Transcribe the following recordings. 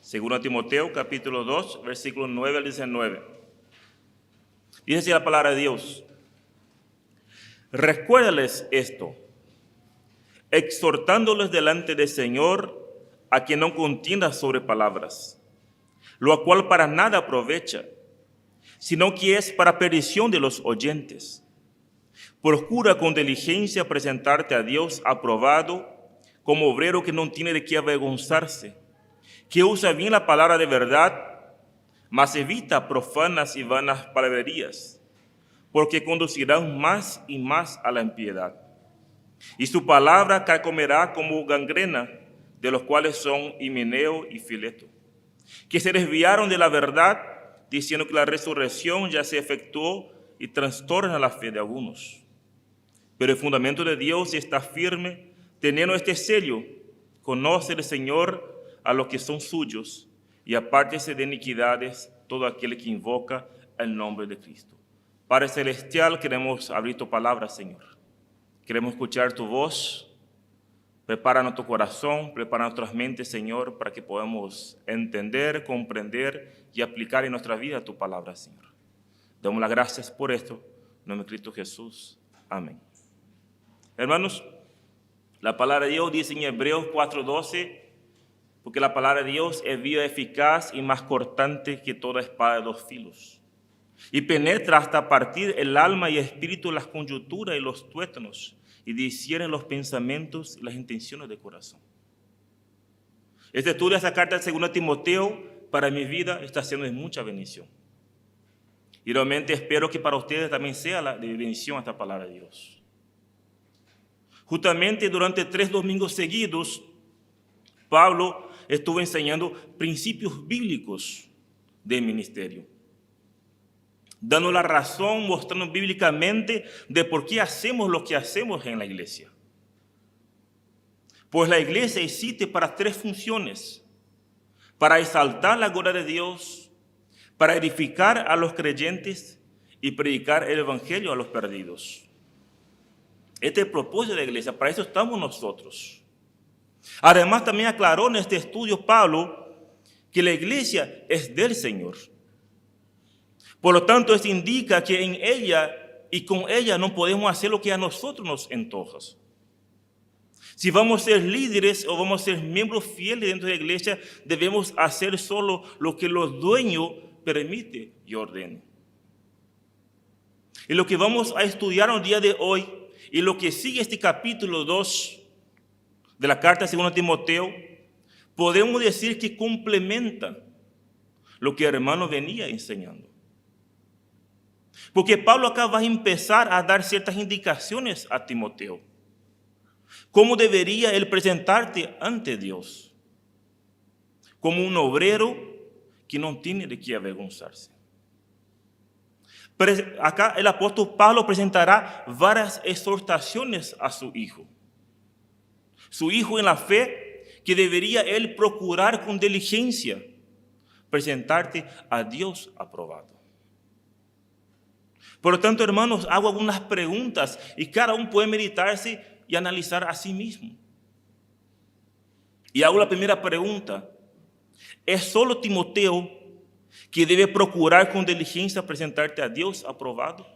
Segundo Timoteo, capítulo 2, versículos 9 al 19. Dice así la palabra de Dios. Recuérdales esto, exhortándoles delante del Señor a que no contienda sobre palabras, lo cual para nada aprovecha, sino que es para perdición de los oyentes. Procura con diligencia presentarte a Dios aprobado, como obrero que no tiene de qué avergonzarse, que usa bien la palabra de verdad, mas evita profanas y vanas palabrerías, porque conducirán más y más a la impiedad. Y su palabra carcomerá como gangrena, de los cuales son Himeneo y Fileto, que se desviaron de la verdad, diciendo que la resurrección ya se efectuó y trastorna la fe de algunos. Pero el fundamento de Dios está firme, teniendo este sello: conoce el Señor a los que son suyos, y apártese de iniquidades todo aquel que invoca el nombre de Cristo. Padre Celestial, queremos abrir tu palabra, Señor. Queremos escuchar tu voz. Prepara nuestro corazón, prepara nuestras mentes, Señor, para que podamos entender, comprender y aplicar en nuestra vida tu palabra, Señor. Damos las gracias por esto. En nombre de Cristo Jesús. Amén. Hermanos, la palabra de Dios dice en Hebreos 4:12, porque la palabra de Dios es viva, eficaz y más cortante que toda espada de dos filos, y penetra hasta partir el alma y espíritu, las coyunturas y los tuétanos, y discierne los pensamientos y las intenciones del corazón. Este estudio de esta carta de 2 Timoteo para mi vida está siendo de mucha bendición. Y realmente espero que para ustedes también sea de bendición esta palabra de Dios. Justamente durante 3 domingos seguidos, Pablo estuvo enseñando principios bíblicos del ministerio, dando la razón, mostrando bíblicamente de por qué hacemos lo que hacemos en la iglesia. Pues la iglesia existe para 3 funciones: para exaltar la gloria de Dios, para edificar a los creyentes y predicar el evangelio a los perdidos. Este es el propósito de la iglesia, para eso estamos nosotros. Además, también aclaró en este estudio Pablo que la iglesia es del Señor. Por lo tanto, esto indica que en ella y con ella no podemos hacer lo que a nosotros nos antoja. Si vamos a ser líderes o vamos a ser miembros fieles dentro de la iglesia, debemos hacer solo lo que los dueños permiten y ordenen. Y lo que vamos a estudiar el día de hoy y lo que sigue este capítulo 2 de la carta de 2 Timoteo, podemos decir que complementa lo que el hermano venía enseñando. Porque Pablo acá va a empezar a dar ciertas indicaciones a Timoteo. ¿Cómo debería él presentarte ante Dios? Como un obrero que no tiene de qué avergonzarse. Pero acá el apóstol Pablo presentará varias exhortaciones a su hijo. Su hijo en la fe, que debería él procurar con diligencia presentarte a Dios aprobado. Por lo tanto, hermanos, hago algunas preguntas y cada uno puede meditarse y analizar a sí mismo. Y hago la primera pregunta: ¿es solo Timoteo que debe procurar con diligencia presentarte a Dios aprobado?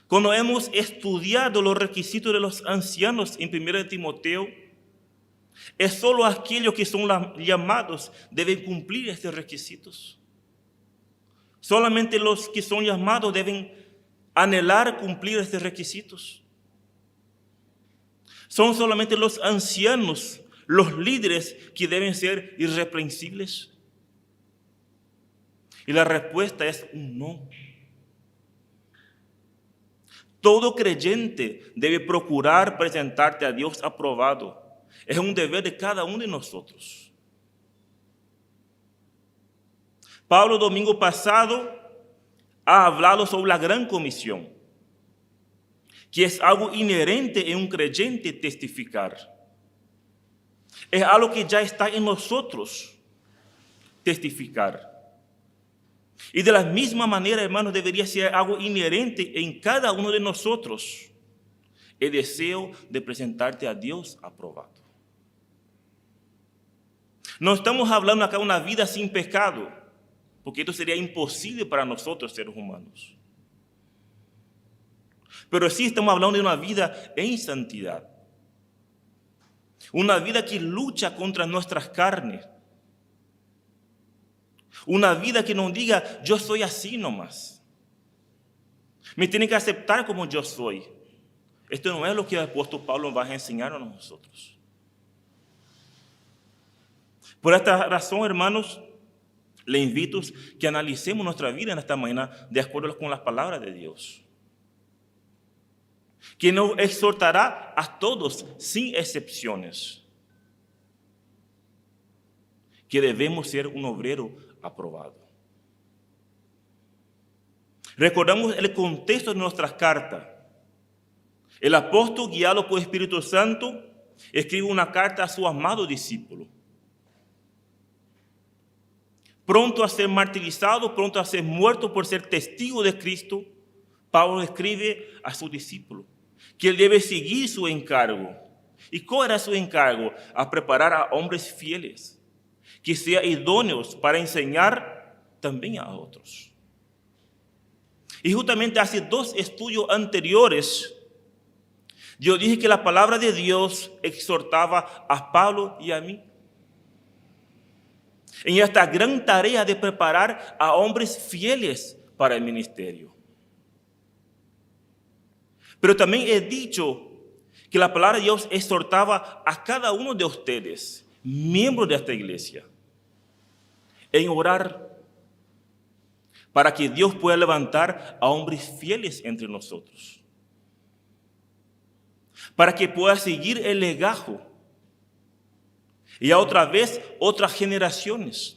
Cuando hemos estudiado los requisitos de los ancianos en 1 Timoteo, es solo aquellos que son llamados deben cumplir estos requisitos. Solamente los que son llamados deben anhelar cumplir estos requisitos. Son solamente los ancianos, los líderes, que deben ser irreprensibles. Y la respuesta es un no. Todo creyente debe procurar presentarte a Dios aprobado. Es un deber de cada uno de nosotros. Pablo, domingo pasado, ha hablado sobre la gran comisión, que es algo inherente en un creyente testificar. Es algo que ya está en nosotros, testificar. Y de la misma manera, hermanos, debería ser algo inherente en cada uno de nosotros, el deseo de presentarte a Dios aprobado. No estamos hablando acá de una vida sin pecado, porque esto sería imposible para nosotros, seres humanos. Pero sí estamos hablando de una vida en santidad. Una vida que lucha contra nuestras carnes. Una vida que nos diga, yo soy así nomás. Me tienen que aceptar como yo soy. Esto no es lo que el apóstol Pablo va a enseñar a nosotros. Por esta razón, hermanos, le invito a que analicemos nuestra vida en esta mañana de acuerdo con las palabras de Dios, que nos exhortará a todos, sin excepciones, que debemos ser un obrero aprobado. Recordamos el contexto de nuestras cartas. El apóstol, guiado por el Espíritu Santo, escribe una carta a su amado discípulo. Pronto a ser martirizado, pronto a ser muerto por ser testigo de Cristo, Pablo escribe a su discípulo que él debe seguir su encargo. ¿Y cuál era su encargo? A preparar a hombres fieles, que sean idóneos para enseñar también a otros. Y justamente hace 2 estudios anteriores, yo dije que la palabra de Dios exhortaba a Pablo y a mí en esta gran tarea de preparar a hombres fieles para el ministerio. Pero también he dicho que la palabra de Dios exhortaba a cada uno de ustedes, miembros de esta iglesia, en orar para que Dios pueda levantar a hombres fieles entre nosotros, para que pueda seguir el legajo y a otra vez otras generaciones,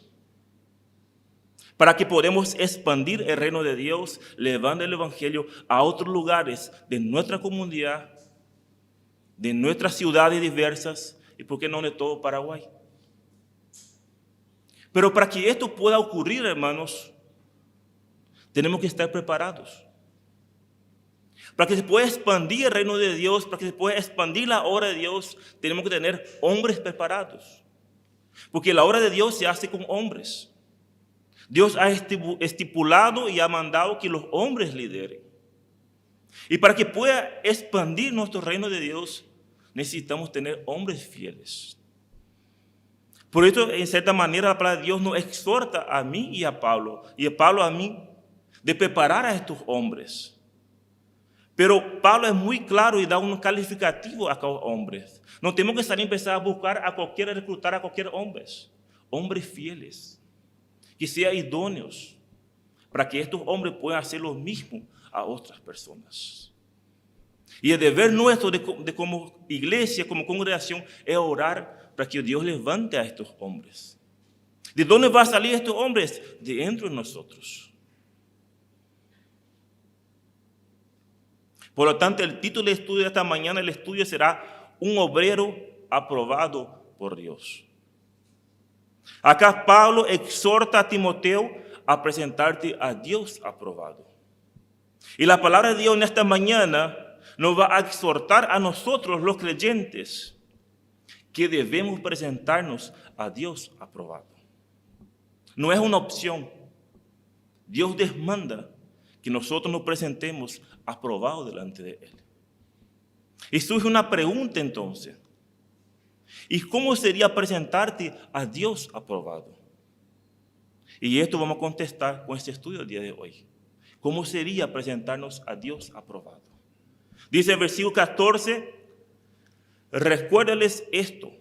para que podamos expandir el reino de Dios, llevando el evangelio a otros lugares de nuestra comunidad, de nuestras ciudades diversas y, por qué no, de todo Paraguay. Pero para que esto pueda ocurrir, hermanos, tenemos que estar preparados. Para que se pueda expandir el reino de Dios, para que se pueda expandir la obra de Dios, tenemos que tener hombres preparados. Porque la obra de Dios se hace con hombres. Dios ha estipulado y ha mandado que los hombres lideren. Y para que pueda expandir nuestro reino de Dios, necesitamos tener hombres fieles. Por eso, en cierta manera, la palabra de Dios nos exhorta a mí y a Pablo a mí, de preparar a estos hombres. Pero Pablo es muy claro y da un calificativo a aquellos hombres. No tenemos que salir a empezar a buscar reclutar a cualquier hombre. Hombres fieles, que sean idóneos, para que estos hombres puedan hacer lo mismo a otras personas. Y el deber nuestro de como iglesia, como congregación, es orar para que Dios levante a estos hombres. ¿De dónde van a salir estos hombres? De dentro de nosotros. Por lo tanto, el título de estudio de esta mañana, el estudio será un obrero aprobado por Dios. Acá Pablo exhorta a Timoteo a presentarte a Dios aprobado. Y la palabra de Dios en esta mañana nos va a exhortar a nosotros los creyentes que debemos presentarnos a Dios aprobado. No es una opción. Dios demanda que nosotros nos presentemos aprobados delante de Él. Y surge una pregunta entonces. ¿Y cómo sería presentarte a Dios aprobado? Y esto vamos a contestar con este estudio del día de hoy. ¿Cómo sería presentarnos a Dios aprobado? Dice el versículo 14, recuérdales esto,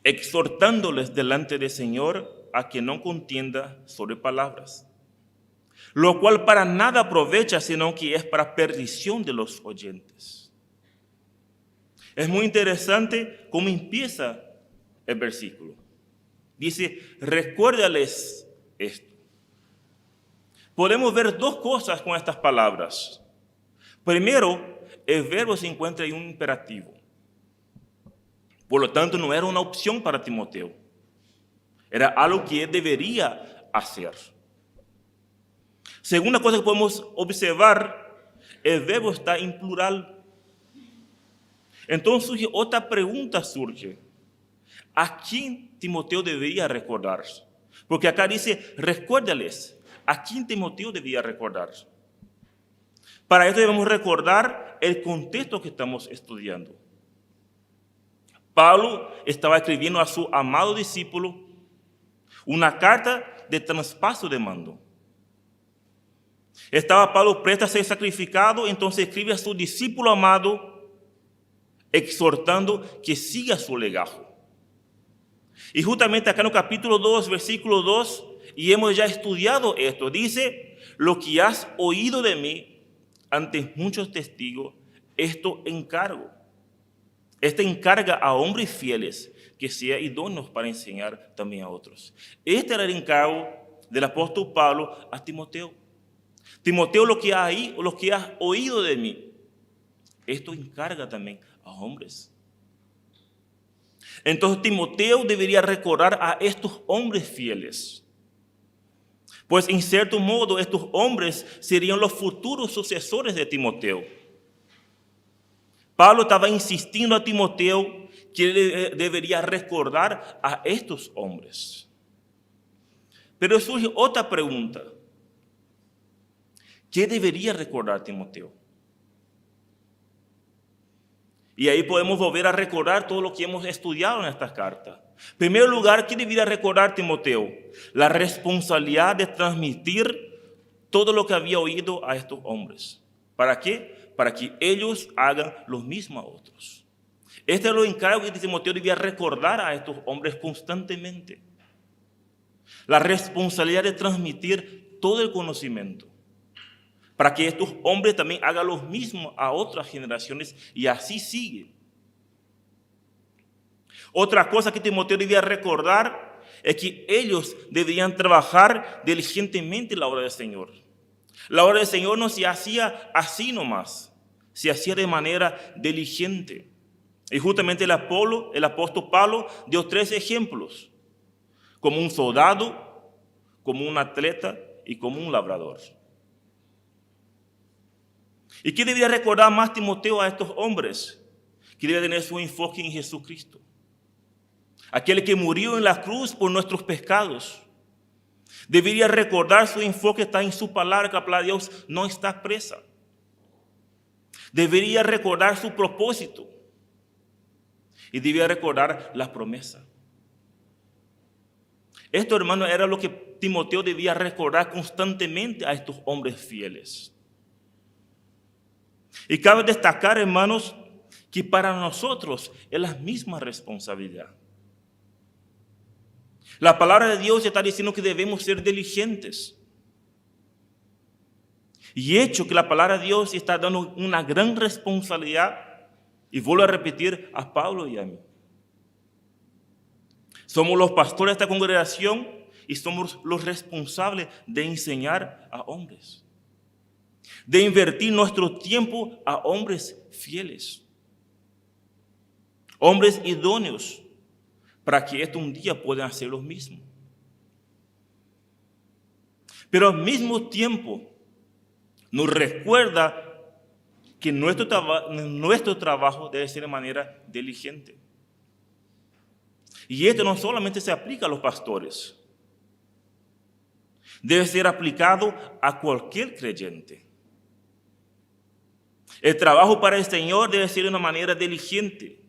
exhortándoles delante del Señor a que no contienda sobre palabras, lo cual para nada aprovecha, sino que es para perdición de los oyentes. Es muy interesante cómo empieza el versículo. Dice, recuérdales esto. Podemos ver 2 cosas con estas palabras. Primero, el verbo se encuentra en un imperativo. Por lo tanto, no era una opción para Timoteo. Era algo que él debería hacer. Segunda cosa que podemos observar, el verbo está en plural. Entonces otra pregunta surge. ¿A quién Timoteo debería recordar? Porque acá dice, recuérdales. ¿A quién Timoteo debía recordar? Para esto debemos recordar el contexto que estamos estudiando. Pablo estaba escribiendo a su amado discípulo una carta de traspaso de mando. Estaba Pablo presto a ser sacrificado, entonces escribe a su discípulo amado, exhortando que siga su legajo. Y justamente acá en el capítulo 2, versículo 2, y hemos ya estudiado esto, dice, lo que has oído de mí ante muchos testigos, esto encargo. Esta encarga a hombres fieles que sean idóneos para enseñar también a otros. Este era el encargo del apóstol Pablo a Timoteo. Timoteo, lo que has oído de mí, esto encarga también a hombres. Entonces Timoteo debería recordar a estos hombres fieles. Pues en cierto modo estos hombres serían los futuros sucesores de Timoteo. Pablo estaba insistiendo a Timoteo que debería recordar a estos hombres. Pero surge otra pregunta. ¿Qué debería recordar Timoteo? Y ahí podemos volver a recordar todo lo que hemos estudiado en esta carta. En primer lugar, ¿qué debería recordar Timoteo? La responsabilidad de transmitir todo lo que había oído a estos hombres. ¿Para qué? Para que ellos hagan lo mismo a otros. Este es lo encargo que Timoteo debía recordar a estos hombres constantemente. La responsabilidad de transmitir todo el conocimiento. Para que estos hombres también hagan lo mismo a otras generaciones y así sigue. Otra cosa que Timoteo debía recordar es que ellos deberían trabajar diligentemente en la obra del Señor. La obra del Señor no se hacía así nomás, se hacía de manera diligente. Y justamente el apóstol Pablo dio 3 ejemplos, como un soldado, como un atleta y como un labrador. ¿Y qué debería recordar más Timoteo a estos hombres? Que debe tener su enfoque en Jesucristo. Aquel que murió en la cruz por nuestros pecados. Debería recordar su enfoque está en su palabra, que la palabra de Dios no está presa. Debería recordar su propósito. Y debería recordar la promesa. Esto, hermano, era lo que Timoteo debía recordar constantemente a estos hombres fieles. Y cabe destacar, hermanos, que para nosotros es la misma responsabilidad. La palabra de Dios está diciendo que debemos ser diligentes. Y hecho que la palabra de Dios está dando una gran responsabilidad, y vuelvo a repetir, a Pablo y a mí. Somos los pastores de esta congregación y somos los responsables de enseñar a hombres. De invertir nuestro tiempo a hombres fieles. Hombres idóneos, para que estos un día puedan hacer lo mismo. Pero al mismo tiempo nos recuerda que nuestro trabajo debe ser de manera diligente. Y esto no solamente se aplica a los pastores, debe ser aplicado a cualquier creyente. El trabajo para el Señor debe ser de una manera diligente,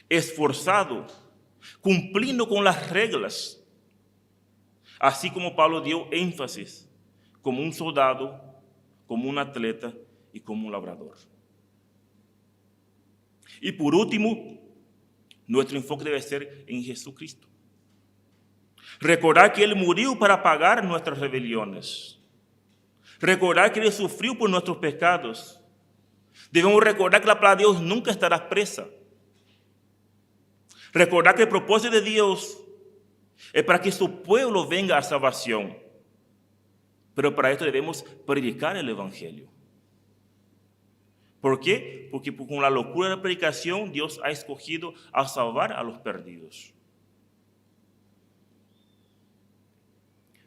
esforzado, cumpliendo con las reglas, así como Pablo dio énfasis, como un soldado, como un atleta y como un labrador. Y por último, nuestro enfoque debe ser en Jesucristo. Recordar que Él murió para pagar nuestras rebeliones. Recordar que Él sufrió por nuestros pecados. Debemos recordar que la palabra de Dios nunca estará presa. Recordar que el propósito de Dios es para que su pueblo venga a salvación. Pero para esto debemos predicar el Evangelio. ¿Por qué? Porque con la locura de la predicación Dios ha escogido a salvar a los perdidos.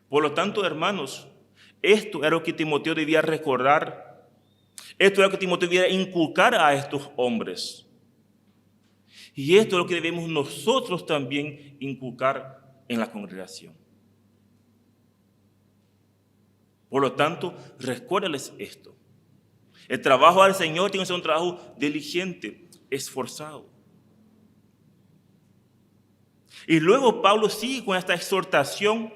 Por lo tanto, hermanos, esto era lo que Timoteo debía recordar. Esto era lo que Timoteo debía inculcar a estos hombres. Y esto es lo que debemos nosotros también inculcar en la congregación. Por lo tanto, recuérdales esto. El trabajo del Señor tiene que ser un trabajo diligente, esforzado. Y luego Pablo sigue con esta exhortación,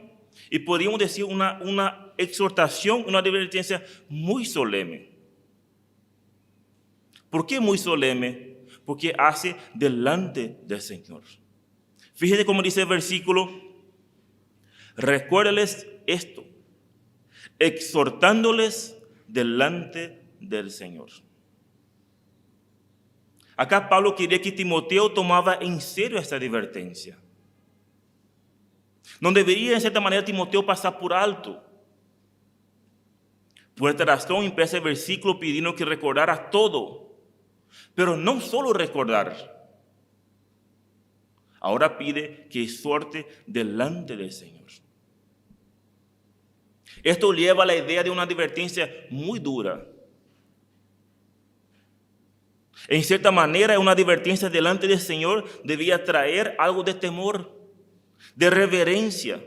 y podríamos decir una exhortación, una advertencia muy solemne. ¿Por qué muy solemne? Porque hace delante del Señor. Fíjense cómo dice el versículo: recuérdales esto, exhortándoles delante del Señor. Acá Pablo quería que Timoteo tomara en serio esta advertencia. No debería, en cierta manera, Timoteo pasar por alto. Por esta razón empieza el versículo pidiendo que recordara todo. Pero no solo recordar. Ahora pide que exhorte delante del Señor. Esto lleva a la idea de una advertencia muy dura. En cierta manera, una advertencia delante del Señor debía traer algo de temor, de reverencia,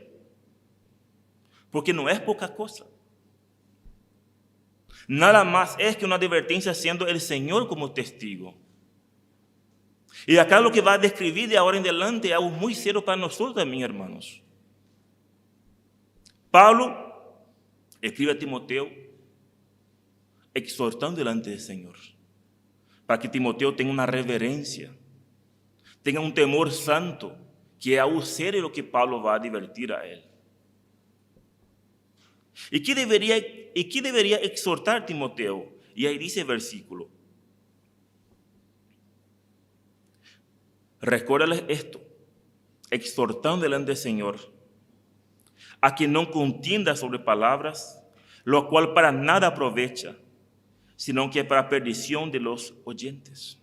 porque no es poca cosa. Nada más es que una advertencia siendo el Señor como testigo. Y acá lo que va a describir de ahora en adelante es algo muy serio para nosotros también, hermanos. Pablo escribe a Timoteo exhortando delante del Señor, para que Timoteo tenga una reverencia, tenga un temor santo, que es algo serio lo que Pablo va a advertir a él. ¿Y qué debería exhortar Timoteo? Y ahí dice el versículo: recuérdales esto, exhortando delante del Señor, a quien no contienda sobre palabras, lo cual para nada aprovecha, sino que para perdición de los oyentes.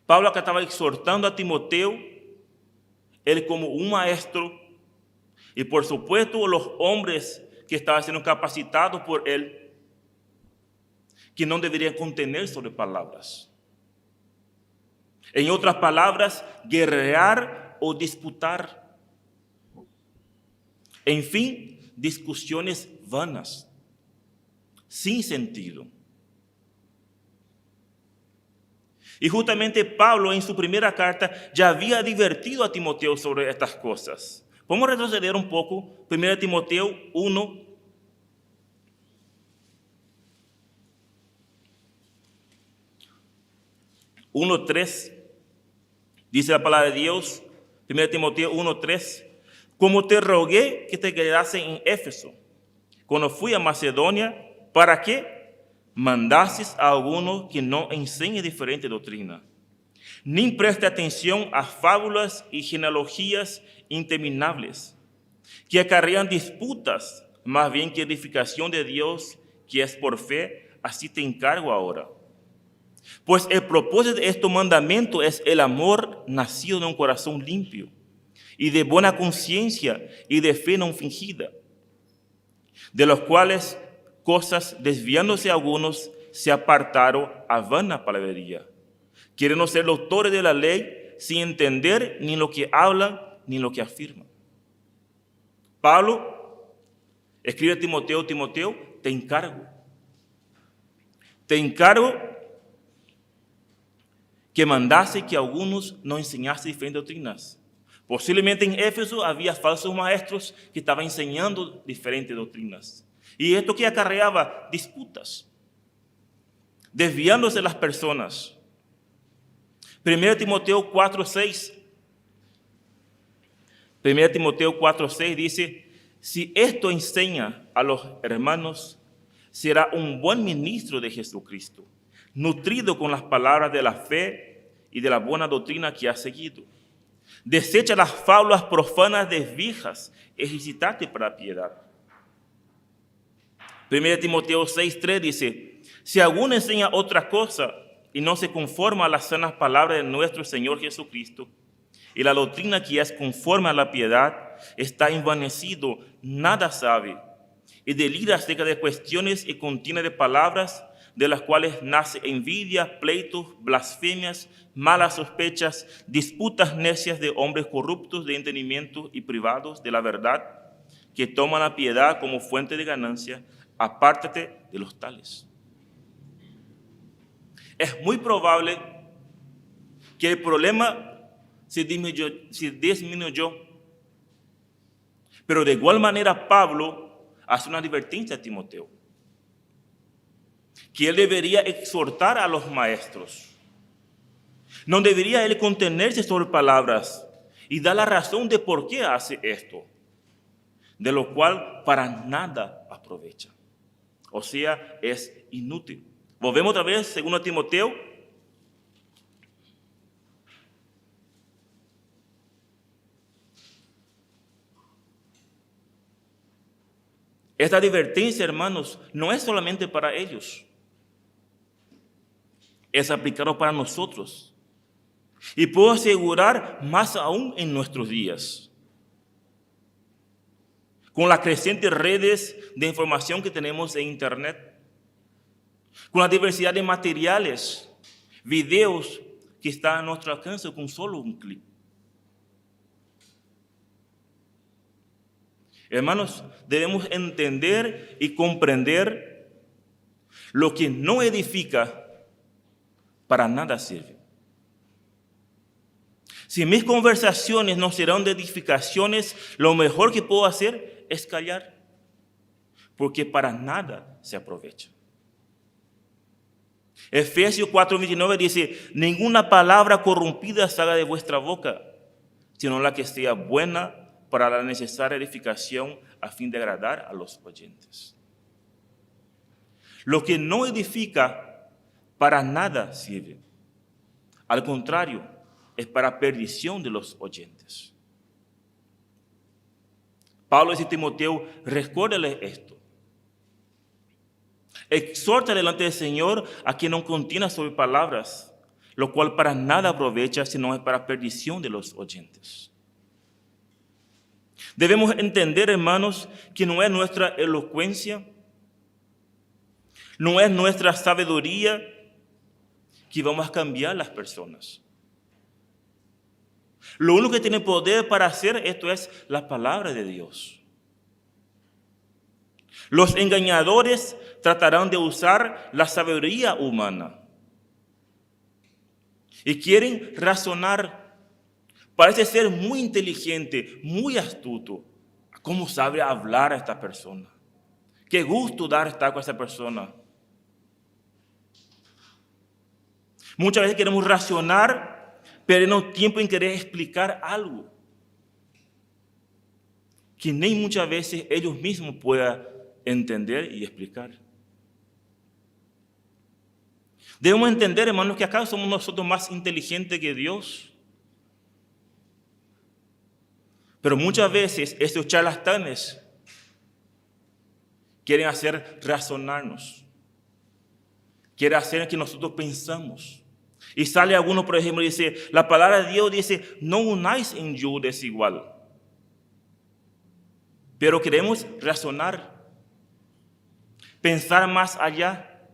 Pablo acá estaba exhortando a Timoteo, él como un maestro, y por supuesto los hombres que estaban siendo capacitados por él, que no deberían contener sobre palabras. En otras palabras, guerrear o disputar. En fin, discusiones vanas, sin sentido. Y justamente Pablo en su primera carta ya había advertido a Timoteo sobre estas cosas. Vamos a retroceder un poco. 1 Timoteo 1. Dice la palabra de Dios, 1 Timoteo 1:3, como te rogué que te quedase en Éfeso, cuando fui a Macedonia, ¿para qué? Mandases a alguno que no enseñe diferente doctrina, ni preste atención a fábulas y genealogías interminables, que acarrean disputas, más bien que edificación de Dios, que es por fe, así te encargo ahora. Pues el propósito de este mandamiento es el amor nacido de un corazón limpio, y de buena conciencia y de fe no fingida, de los cuales cosas, desviándose algunos, se apartaron a vana palabrería, queriendo ser doctores de la ley, sin entender ni lo que hablan ni lo que afirman. Pablo escribe a Timoteo: Timoteo, te encargo que mandase que algunos no enseñasen diferentes doctrinas. Posiblemente en Éfeso había falsos maestros que estaban enseñando diferentes doctrinas. Y esto que acarreaba disputas, desviándose las personas. 1 Timoteo 4:6. 1 Timoteo 4:6 dice: si esto enseña a los hermanos, será un buen ministro de Jesucristo, nutrido con las palabras de la fe y de la buena doctrina que ha seguido. Desecha las fábulas profanas de viejas, ejercitate para la piedad. 1 Timoteo 6:3 dice: si alguno enseña otra cosa y no se conforma a las sanas palabras de nuestro Señor Jesucristo, y la doctrina que es conforme a la piedad, está envanecido, nada sabe, y delira acerca de cuestiones y contienda de palabras, de las cuales nace envidia, pleitos, blasfemias, malas sospechas, disputas necias de hombres corruptos de entendimiento y privados de la verdad, que toman la piedad como fuente de ganancia. Apártate de los tales. Es muy probable que el problema se disminuyó, pero de igual manera Pablo hace una advertencia a Timoteo, que él debería exhortar a los maestros. No debería él contenerse sobre palabras y dar la razón de por qué hace esto, de lo cual para nada aprovecha. O sea, es inútil. Volvemos otra vez, según Timoteo. Esta advertencia, hermanos, no es solamente para ellos. Es aplicado para nosotros. Y puedo asegurar más aún en nuestros días. Con las crecientes redes de información que tenemos en Internet, con la diversidad de materiales, videos que están a nuestro alcance con solo un clic. Hermanos, debemos entender y comprender lo que no edifica para nada sirve. Si mis conversaciones no serán de edificaciones, lo mejor que puedo hacer es callar, porque para nada se aprovecha. Efesios 4:29 dice: ninguna palabra corrompida salga de vuestra boca, sino la que sea buena para la necesaria edificación a fin de agradar a los oyentes. Lo que no edifica para nada sirve. Al contrario, es para perdición de los oyentes. Pablo dice a Timoteo: recuérdale esto. Exhorta delante del Señor a quien no contienda sobre palabras, lo cual para nada aprovecha, sino es para perdición de los oyentes. Debemos entender, hermanos, que no es nuestra elocuencia, no es nuestra sabiduría que vamos a cambiar las personas. Lo único que tiene poder para hacer esto es la palabra de Dios. Los engañadores tratarán de usar la sabiduría humana y quieren razonar. Parece ser muy inteligente, muy astuto. ¿Cómo sabe hablar a esta persona? Qué gusto dar estar con esta persona. Muchas veces queremos razonar, perdiendo tiempo en querer explicar algo que ni muchas veces ellos mismos puedan entender y explicar. Debemos entender, hermanos, que acá somos nosotros más inteligentes que Dios. Pero muchas veces estos charlatanes quieren hacer razonarnos. Quieren hacer que nosotros pensamos. Y sale alguno, por ejemplo, y dice, la palabra de Dios dice, no unáis en yugo desigual. Pero queremos razonar, pensar más allá.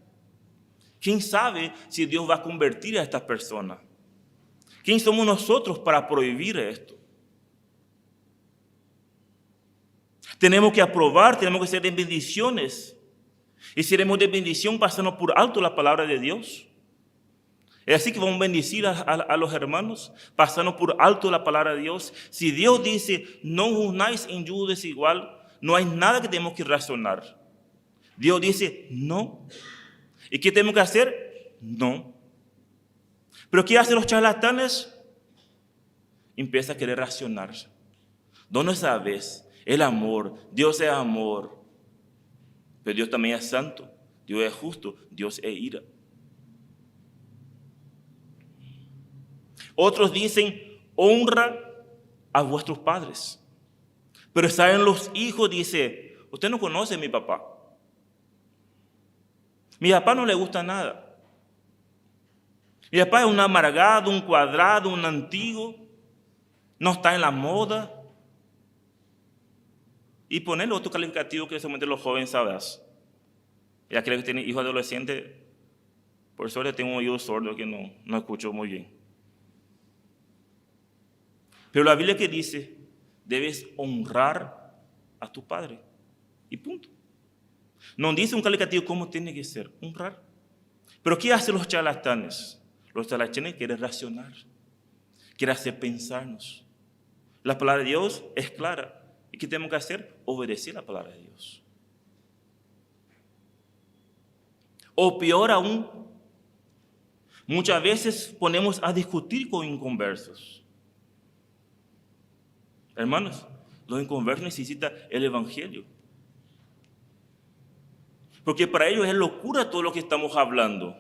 ¿Quién sabe si Dios va a convertir a esta persona? ¿Quién somos nosotros para prohibir esto? Tenemos que aprobar, tenemos que ser de bendiciones. Y seremos de bendición pasando por alto la palabra de Dios. Es así que vamos a bendecir a los hermanos, pasando por alto la palabra de Dios. Si Dios dice, no unáis en yugo desigual, no hay nada que tenemos que razonar. Dios dice, no. ¿Y qué tenemos que hacer? No. ¿Pero qué hacen los charlatanes? Empieza a querer racionar. ¿Dónde sabes? El amor. Dios es amor. Pero Dios también es santo. Dios es justo. Dios es ira. Otros dicen, honra a vuestros padres. Pero saben los hijos, dice, usted no conoce a mi papá. Mi papá no le gusta nada. Mi papá es un amargado, un cuadrado, un antiguo. No está en la moda. Y ponerle otro calificativo que solamente los jóvenes saben. Y aquellos que tienen hijos adolescentes Por suerte tengo un oído sordo que no escucho muy bien. Pero la Biblia que dice, debes honrar a tu padre. Y punto. No dice un calificativo cómo tiene que ser, honrar. Pero ¿qué hacen los charlatanes? Los charlatanes quieren racionar, quieren hacer pensarnos. La palabra de Dios es clara. ¿Y qué tenemos que hacer? Obedecer la palabra de Dios. O peor aún, muchas veces ponemos a discutir con inconversos. Hermanos, los inconversos necesitan el Evangelio. Porque para ellos es locura todo lo que estamos hablando.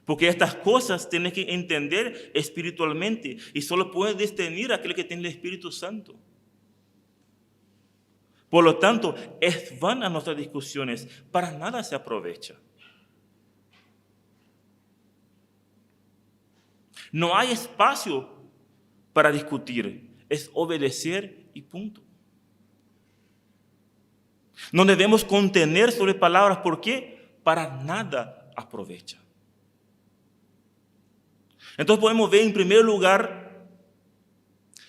Porque estas cosas tienen que entender espiritualmente y solo puede discernir aquel que tiene el Espíritu Santo. Por lo tanto, es vana nuestras discusiones, para nada se aprovecha. No hay espacio para discutir, es obedecer y punto. No debemos contener sobre palabras, ¿por qué? Para nada aprovecha. Entonces podemos ver en primer lugar,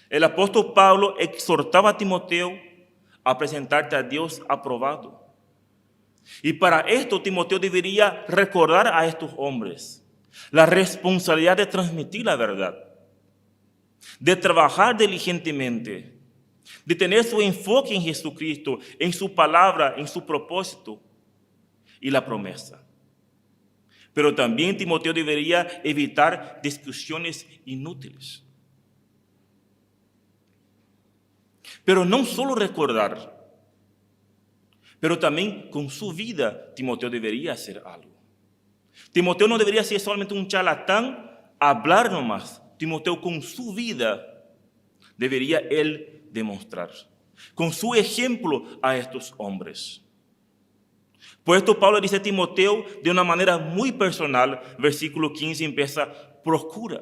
el apóstol Pablo exhortaba a Timoteo a presentarte a Dios aprobado. Y para esto Timoteo debería recordar a estos hombres la responsabilidad de transmitir la verdad, de trabajar diligentemente, de tener su enfoque en Jesucristo, en su palabra, en su propósito y la promesa. Pero también Timoteo debería evitar discusiones inútiles. Pero no solo recordar, pero también con su vida Timoteo debería hacer algo. Timoteo no debería ser solamente un charlatán, hablar nomás. Timoteo con su vida debería él demostrar, con su ejemplo a estos hombres. Por esto Pablo dice a Timoteo de una manera muy personal, versículo 15 empieza, procura.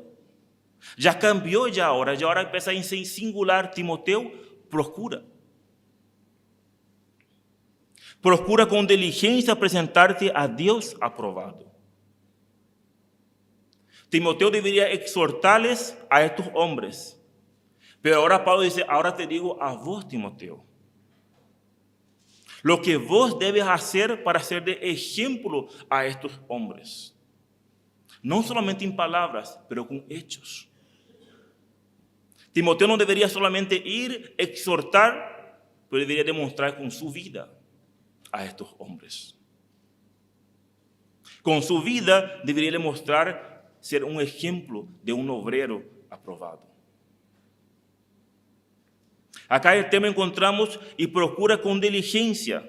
Ya cambió ya ahora empieza en singular, Timoteo, procura. Procura con diligencia presentarte a Dios aprobado. Timoteo debería exhortarles a estos hombres. Pero ahora Pablo dice, ahora te digo a vos, Timoteo. Lo que vos debes hacer para ser de ejemplo a estos hombres. No solamente en palabras, pero con hechos. Timoteo no debería solamente ir, exhortar, pero debería demostrar con su vida a estos hombres. Con su vida debería demostrar ser un ejemplo de un obrero aprobado. Acá el tema encontramos y procura con diligencia.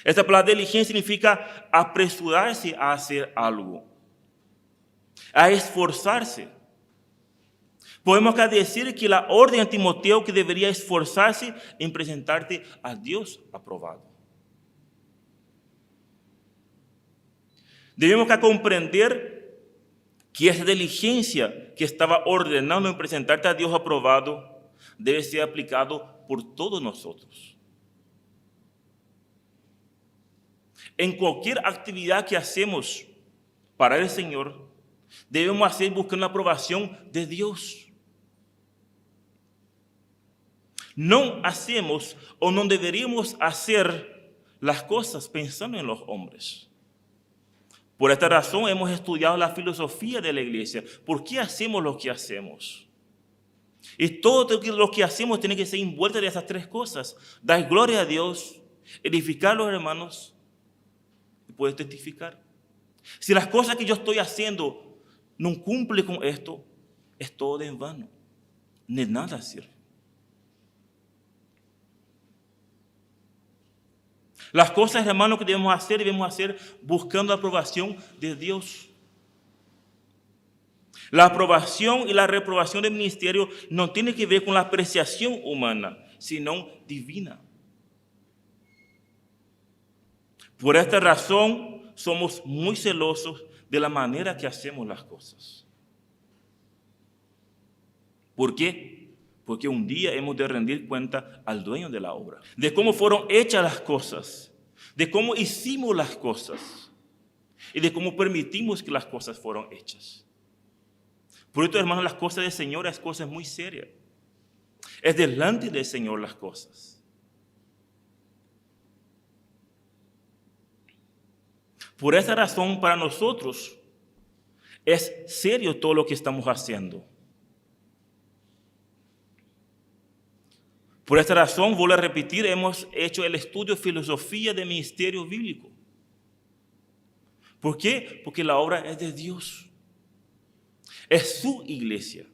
Esta palabra diligencia significa apresurarse a hacer algo, a esforzarse. Podemos acá decir que la orden a Timoteo que debería esforzarse en presentarte a Dios aprobado. Debemos acá comprender que esa diligencia que estaba ordenando en presentarte a Dios aprobado debe ser aplicado por todos nosotros. En cualquier actividad que hacemos para el Señor, debemos hacer buscando la aprobación de Dios. No hacemos o no deberíamos hacer las cosas pensando en los hombres. Por esta razón hemos estudiado la filosofía de la iglesia. ¿Por qué hacemos lo que hacemos? Y todo lo que hacemos tiene que ser envuelto de esas tres cosas. Dar gloria a Dios, edificar a los hermanos y poder testificar. Si las cosas que yo estoy haciendo no cumplen con esto, es todo en vano. De nada sirve. Las cosas, hermanos, que debemos hacer buscando la aprobación de Dios. La aprobación y la reprobación del ministerio no tiene que ver con la apreciación humana, sino divina. Por esta razón, somos muy celosos de la manera que hacemos las cosas. ¿Por qué? Porque un día hemos de rendir cuenta al dueño de la obra, de cómo fueron hechas las cosas, de cómo hicimos las cosas. y de cómo permitimos que las cosas fueron hechas. Por esto, hermanos, las cosas del Señor es cosas muy serias. Es delante del Señor las cosas. Por esa razón, para nosotros es serio todo lo que estamos haciendo. Por esta razón, vuelvo a repetir, hemos hecho el estudio de filosofía de ministerio bíblico. ¿Por qué? Porque la obra es de Dios. Es su iglesia.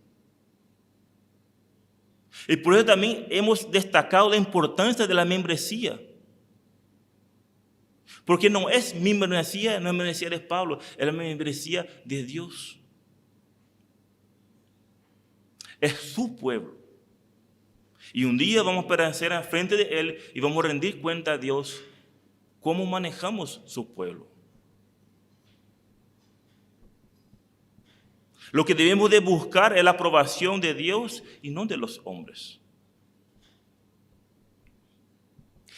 Y por eso también hemos destacado la importancia de la membresía. Porque no es mi membresía, no es la membresía de Pablo, es la membresía de Dios. Es su pueblo. Y un día vamos a aparecer frente de Él y vamos a rendir cuenta a Dios cómo manejamos su pueblo. Lo que debemos de buscar es la aprobación de Dios y no de los hombres.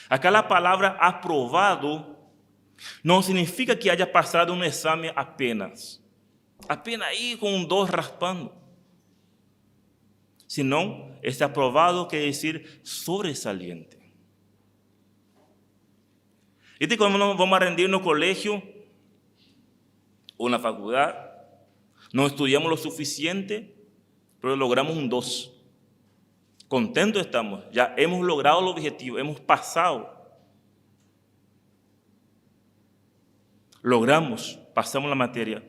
Acá la palabra aprobado no significa que haya pasado un examen apenas ahí con un 2 raspando. Sino, este aprobado quiere decir sobresaliente. Y cuando vamos a rendir en un colegio o en la facultad, no estudiamos lo suficiente, pero logramos un 2. Contentos estamos, ya hemos logrado el objetivo, hemos pasado. Pasamos la materia,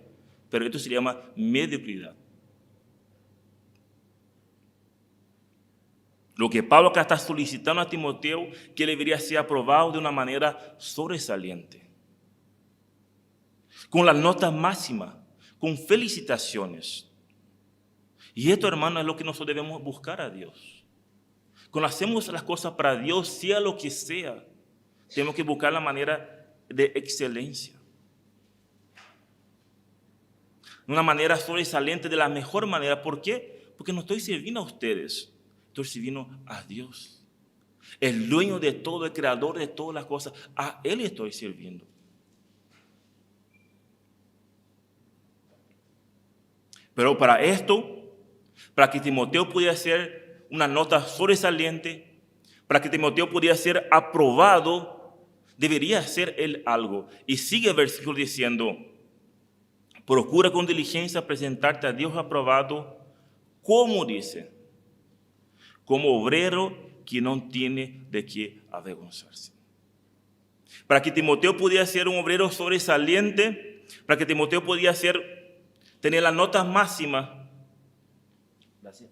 pero esto se llama mediocridad. Lo que Pablo acá está solicitando a Timoteo, que él debería ser aprobado de una manera sobresaliente, con las notas máximas, con felicitaciones. Y esto, hermano, es lo que nosotros debemos buscar a Dios. Cuando hacemos las cosas para Dios, sea lo que sea, tenemos que buscar la manera de excelencia. Una manera sobresaliente, de la mejor manera. ¿Por qué? Porque no estoy sirviendo a ustedes. Estoy sirviendo a Dios, el dueño de todo, el creador de todas las cosas. A Él estoy sirviendo. Pero para esto, para que Timoteo pudiera ser una nota sobresaliente, para que Timoteo pudiera ser aprobado, debería hacer él algo. Y sigue el versículo diciendo: procura con diligencia presentarte a Dios aprobado, como dice, como obrero que no tiene de qué avergonzarse. Para que Timoteo pudiera ser un obrero sobresaliente, para que Timoteo pudiera tener las notas máximas. Gracias.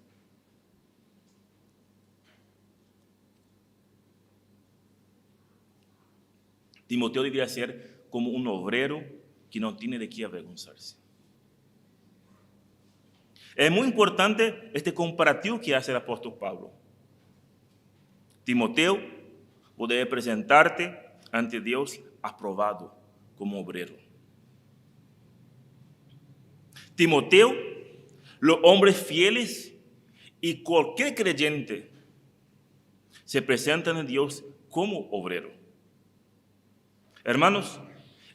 Timoteo debería ser como un obrero que no tiene de qué avergonzarse. Es muy importante este comparativo que hace el apóstol Pablo. Timoteo, vos debes presentarte ante Dios aprobado como obrero. Timoteo, los hombres fieles y cualquier creyente se presentan a Dios como obrero. Hermanos,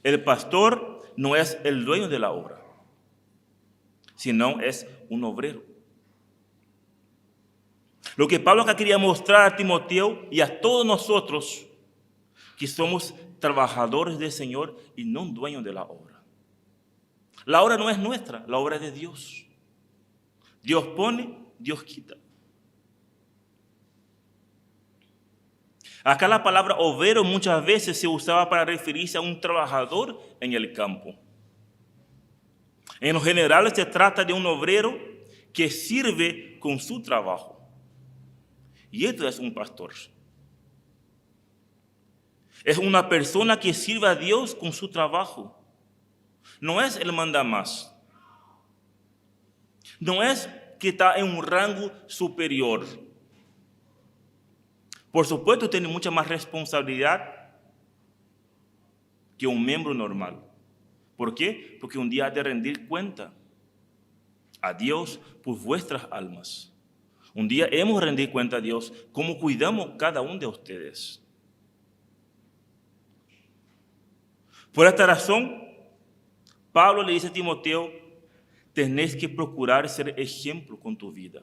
el pastor no es el dueño de la obra, sino es un obrero. Lo que Pablo acá quería mostrar a Timoteo y a todos nosotros, que somos trabajadores del Señor y no dueños de la obra. La obra no es nuestra, la obra es de Dios. Dios pone, Dios quita. Acá la palabra obrero muchas veces se usaba para referirse a un trabajador en el campo. En lo general se trata de un obrero que sirve con su trabajo. Y esto es un pastor. Es una persona que sirve a Dios con su trabajo. No es el mandamás. No es que está en un rango superior. Por supuesto, tiene mucha más responsabilidad que un miembro normal. ¿Por qué? Porque un día ha de rendir cuenta a Dios por vuestras almas. Un día hemos de rendir cuenta a Dios cómo cuidamos cada uno de ustedes. Por esta razón, Pablo le dice a Timoteo, tenés que procurar ser ejemplo con tu vida.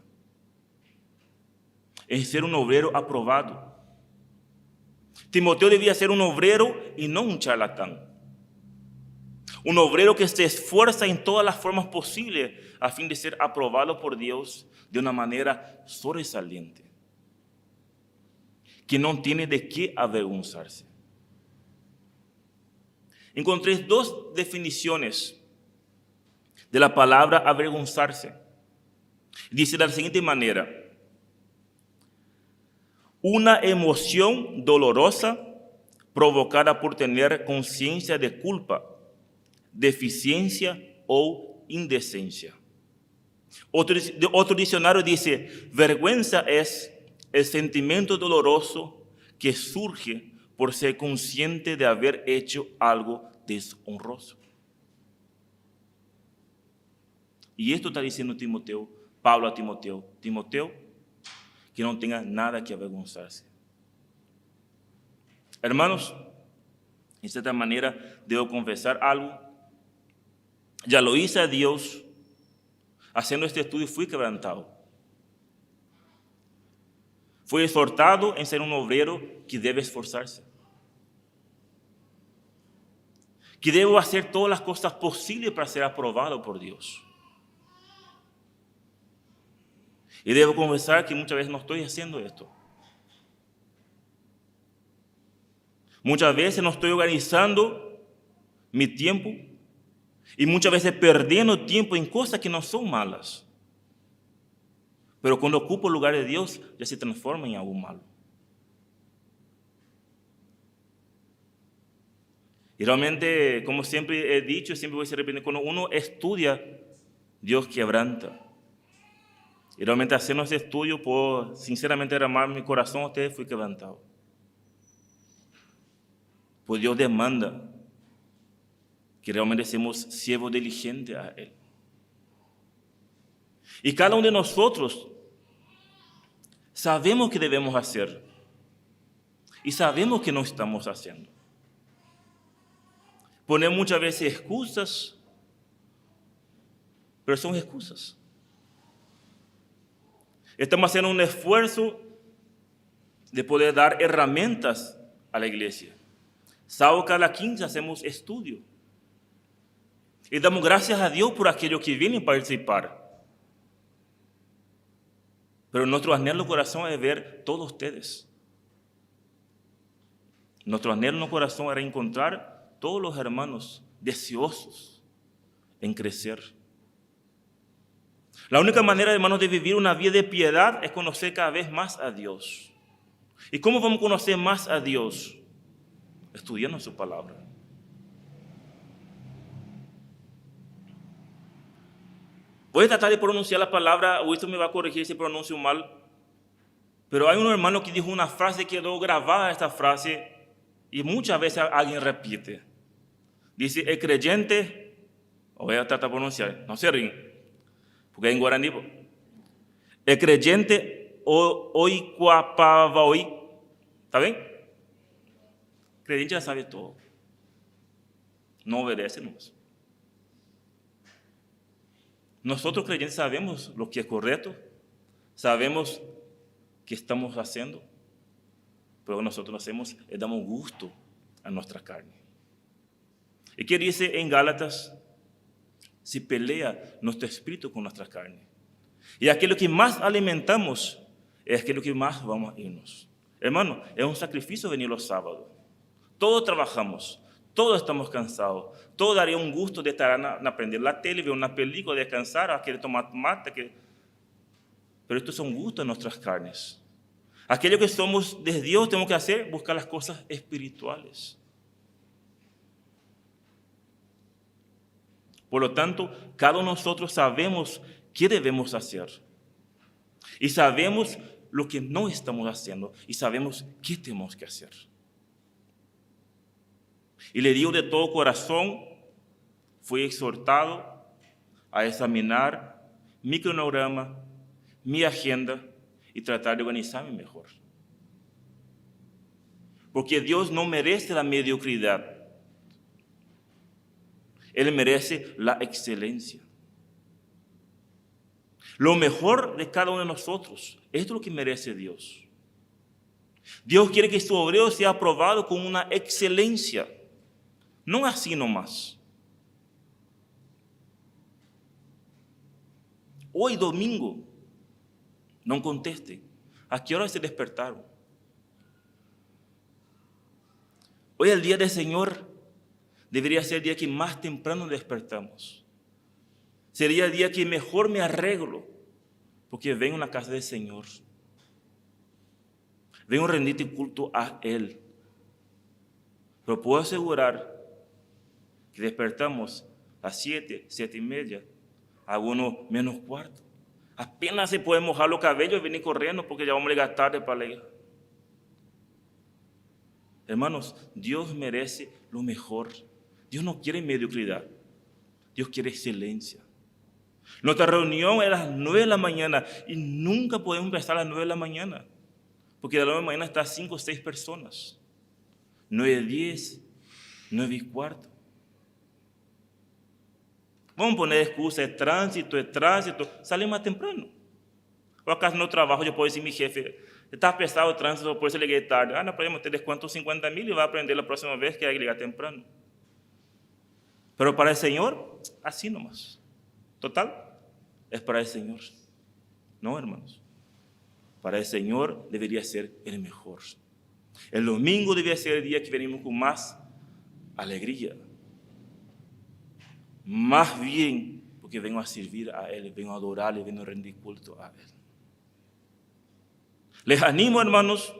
Es ser un obrero aprobado. Timoteo debía ser un obrero y no un charlatán. Un obrero que se esfuerza en todas las formas posibles a fin de ser aprobado por Dios de una manera sobresaliente. Que no tiene de qué avergonzarse. Encontré dos definiciones de la palabra avergonzarse. Dice de la siguiente manera: una emoción dolorosa provocada por tener conciencia de culpa, deficiencia o indecencia. Otro diccionario dice, vergüenza es el sentimiento doloroso que surge por ser consciente de haber hecho algo deshonroso. Y esto está diciendo Timoteo, Pablo a Timoteo, Timoteo, que no tenga nada que avergonzarse. Hermanos, en cierta manera debo confesar algo. Ya lo hice a Dios. Haciendo este estudio fui quebrantado. Fui exhortado en ser un obrero que debe esforzarse. Que debo hacer todas las cosas posibles para ser aprobado por Dios. Y debo confesar que muchas veces no estoy haciendo esto. Muchas veces no estoy organizando mi tiempo y muchas veces perdiendo tiempo en cosas que no son malas. Pero cuando ocupo el lugar de Dios, ya se transforma en algo malo. Y realmente, como siempre he dicho, siempre voy a repetir, cuando uno estudia, Dios quebranta. Y realmente haciendo ese estudio, puedo sinceramente derramar mi corazón a ustedes, fui quebrantado. Pues Dios demanda que realmente seamos siervos diligentes a Él. Y cada uno de nosotros sabemos que debemos hacer y sabemos que no estamos haciendo. Ponemos muchas veces excusas, pero son excusas. Estamos haciendo un esfuerzo de poder dar herramientas a la iglesia. Sábado cada 15 hacemos estudio. Y damos gracias a Dios por aquellos que vienen a participar. Pero nuestro anhelo en el corazón es ver todos ustedes. Nuestro anhelo en el corazón era encontrar todos los hermanos deseosos en crecer. La única manera, hermanos, de vivir una vida de piedad es conocer cada vez más a Dios. ¿Y cómo vamos a conocer más a Dios? Estudiando su palabra. Voy a tratar de pronunciar la palabra, Wilson me va a corregir si pronuncio mal, pero hay un hermano que dijo una frase, quedó grabada esta frase, y muchas veces alguien repite. Dice, el creyente, voy a tratar de pronunciar, no se ríen, porque es en guaraní. El creyente hoy cuapava hoy, ¿está bien? El creyente ya sabe todo, no obedece nomás. Nosotros creyentes sabemos lo que es correcto, sabemos qué estamos haciendo, pero nosotros lo hacemos, le damos gusto a nuestra carne. ¿Y qué dice en Gálatas? Se pelea nuestro espíritu con nuestra carne. Y aquello que más alimentamos es aquello que más vamos a irnos. Hermano, es un sacrificio venir los sábados. Todos trabajamos. Todos estamos cansados. Todos daría un gusto de estar a aprender la tele, ver una película, descansar, a querer tomar mate. Pero estos son gustos de nuestras carnes. Aquello que somos de Dios tenemos que hacer, buscar las cosas espirituales. Por lo tanto, cada uno de nosotros sabemos qué debemos hacer. Y sabemos lo que no estamos haciendo. Y sabemos qué tenemos que hacer. Y le digo de todo corazón, fui exhortado a examinar mi cronograma, mi agenda y tratar de organizarme mejor. Porque Dios no merece la mediocridad. Él merece la excelencia. Lo mejor de cada uno de nosotros, esto es lo que merece Dios. Dios quiere que su obrero sea aprobado con una excelencia, no así nomás. Hoy domingo, no conteste, ¿a qué hora se despertaron? Hoy el día del Señor debería ser el día que más temprano despertamos. Sería el día que mejor me arreglo, porque vengo a la casa del Señor. Vengo a rendirte culto a Él. Pero puedo asegurar que despertamos a 7, 7:30, a 1 menos cuarto. Apenas se puede mojar los cabellos y venir corriendo porque ya vamos a llegar tarde para leer. Hermanos, Dios merece lo mejor. Dios no quiere mediocridad. Dios quiere excelencia. Nuestra reunión es a las 9 de la mañana y nunca podemos empezar a las 9 de la mañana. Porque a las 9 de la mañana están 5 o 6 personas. 9:10, 9:15. Vamos a poner excusa, es tránsito. Sale más temprano. O acaso no trabajo, yo puedo decir a mi jefe, está pesado el tránsito, por eso llegué tarde. No podemos tener descuento 50,000 y va a aprender la próxima vez que hay que llegar temprano. Pero para el Señor, así nomás. Total, es para el Señor. No, hermanos. Para el Señor debería ser el mejor. El domingo debería ser el día que venimos con más alegría. Más bien, porque vengo a servir a Él, vengo a adorarle, vengo a rendir culto a Él. Les animo, hermanos,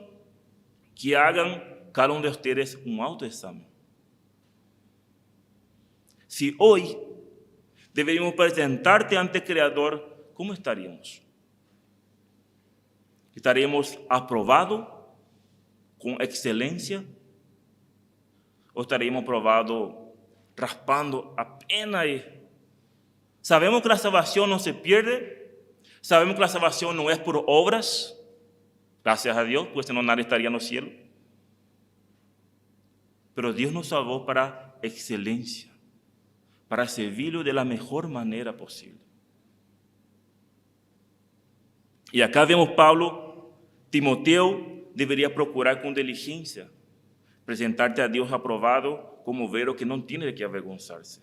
que hagan cada uno de ustedes un autoexamen. Si hoy deberíamos presentarte ante el Creador, ¿cómo estaríamos? ¿Estaríamos aprobados con excelencia? ¿O estaríamos aprobados raspando apenas ahí? Sabemos que la salvación no se pierde. Sabemos que la salvación no es por obras. Gracias a Dios, pues si no nadie estaría en los cielos. Pero Dios nos salvó para excelencia, para servirlo de la mejor manera posible. Y acá vemos Pablo, Timoteo debería procurar con diligencia presentarte a Dios aprobado como obrero que no tiene de qué avergonzarse.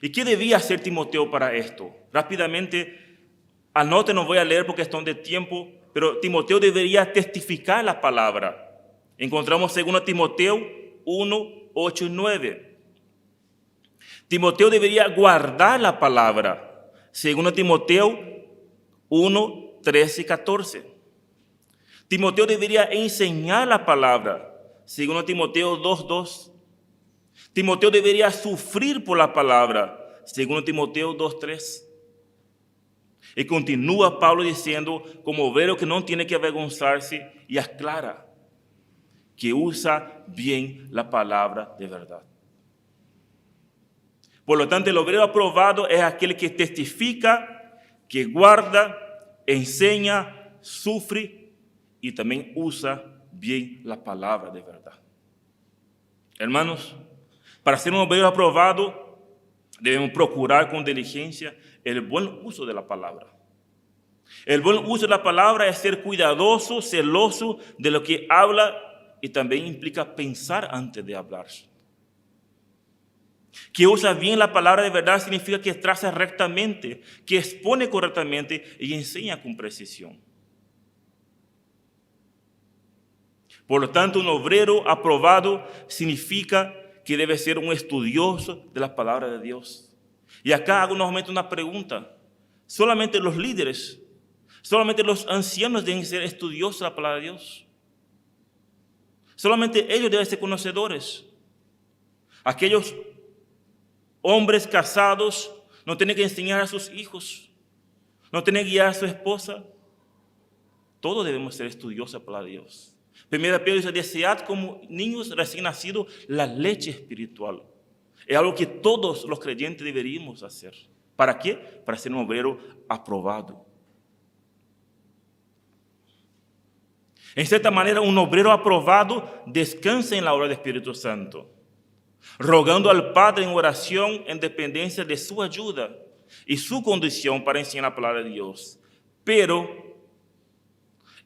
¿Y qué debía hacer Timoteo para esto? Rápidamente, anote, no voy a leer porque están de tiempo, pero Timoteo debería testificar la palabra. Encontramos 2 Timoteo 1, 8 y 9. Timoteo debería guardar la palabra. 2 Timoteo 1, 13 y 14. Timoteo debería enseñar la palabra. 2 Timoteo 2, 2. Timoteo debería sufrir por la palabra. 2 Timoteo 2, 3. Y continúa Pablo diciendo, como obrero que no tiene que avergonzarse, y aclara que usa bien la palabra de verdad. Por lo tanto, el obrero aprobado es aquel que testifica, que guarda, enseña, sufre y también usa bien la palabra de verdad. Hermanos, para ser un obrero aprobado, debemos procurar con diligencia el buen uso de la palabra. El buen uso de la palabra es ser cuidadoso, celoso de lo que habla y también implica pensar antes de hablar. Que usa bien la palabra de verdad significa que traza rectamente, que expone correctamente y enseña con precisión. Por lo tanto, un obrero aprobado significa que debe ser un estudioso de la palabra de Dios. Y acá hago nuevamente una pregunta. ¿Solamente los líderes, solamente los ancianos deben ser estudiosos de la palabra de Dios? ¿Solamente ellos deben ser conocedores? Aquellos hombres casados no tienen que enseñar a sus hijos, no tienen que guiar a su esposa. Todos debemos ser estudiosos de la palabra de Dios. 1 Pedro dice, desead como niños recién nacidos la leche espiritual. Es algo que todos los creyentes deberíamos hacer. ¿Para qué? Para ser un obrero aprobado. En cierta manera, un obrero aprobado descansa en la obra del Espíritu Santo. rogando al Padre en oración en dependencia de su ayuda y su condición para enseñar la palabra de Dios. Pero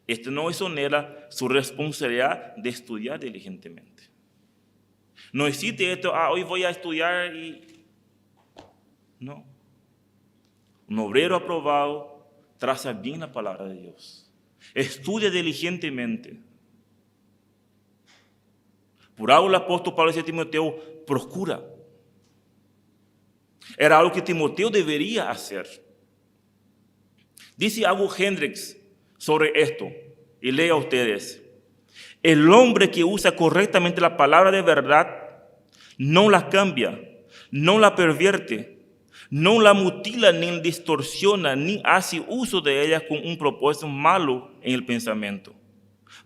esto no exonera su responsabilidad de estudiar diligentemente. No existe esto, hoy voy a estudiar y... No. Un obrero aprobado traza bien la palabra de Dios. Estudia diligentemente. Por algo el apóstol Pablo dice a Timoteo, procura. Era algo que Timoteo debería hacer. Dice algo Hendricks sobre esto, y lea a ustedes. El hombre que usa correctamente la palabra de verdad no la cambia, no la pervierte, no la mutila ni distorsiona, ni hace uso de ella con un propósito malo en el pensamiento.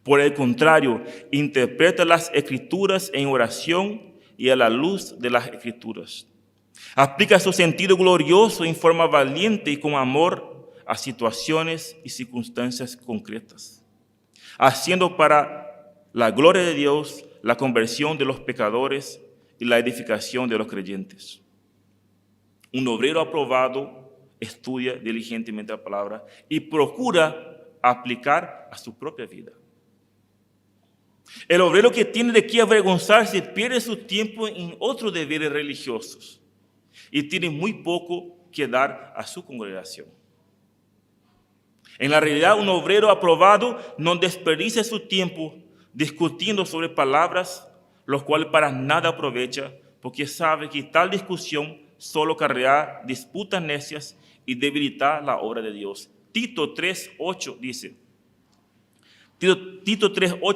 Por el contrario, interpreta las Escrituras en oración y a la luz de las Escrituras. Aplica su sentido glorioso en forma valiente y con amor a situaciones y circunstancias concretas, haciendo para la gloria de Dios la conversión de los pecadores y la edificación de los creyentes. Un obrero aprobado estudia diligentemente la palabra y procura aplicar a su propia vida. El obrero que tiene de qué avergonzarse pierde su tiempo en otros deberes religiosos y tiene muy poco que dar a su congregación. En la realidad, un obrero aprobado no desperdicia su tiempo discutiendo sobre palabras, los cuales para nada aprovecha, porque sabe que tal discusión solo acarreará disputas necias y debilitar la obra de Dios. Tito 3:8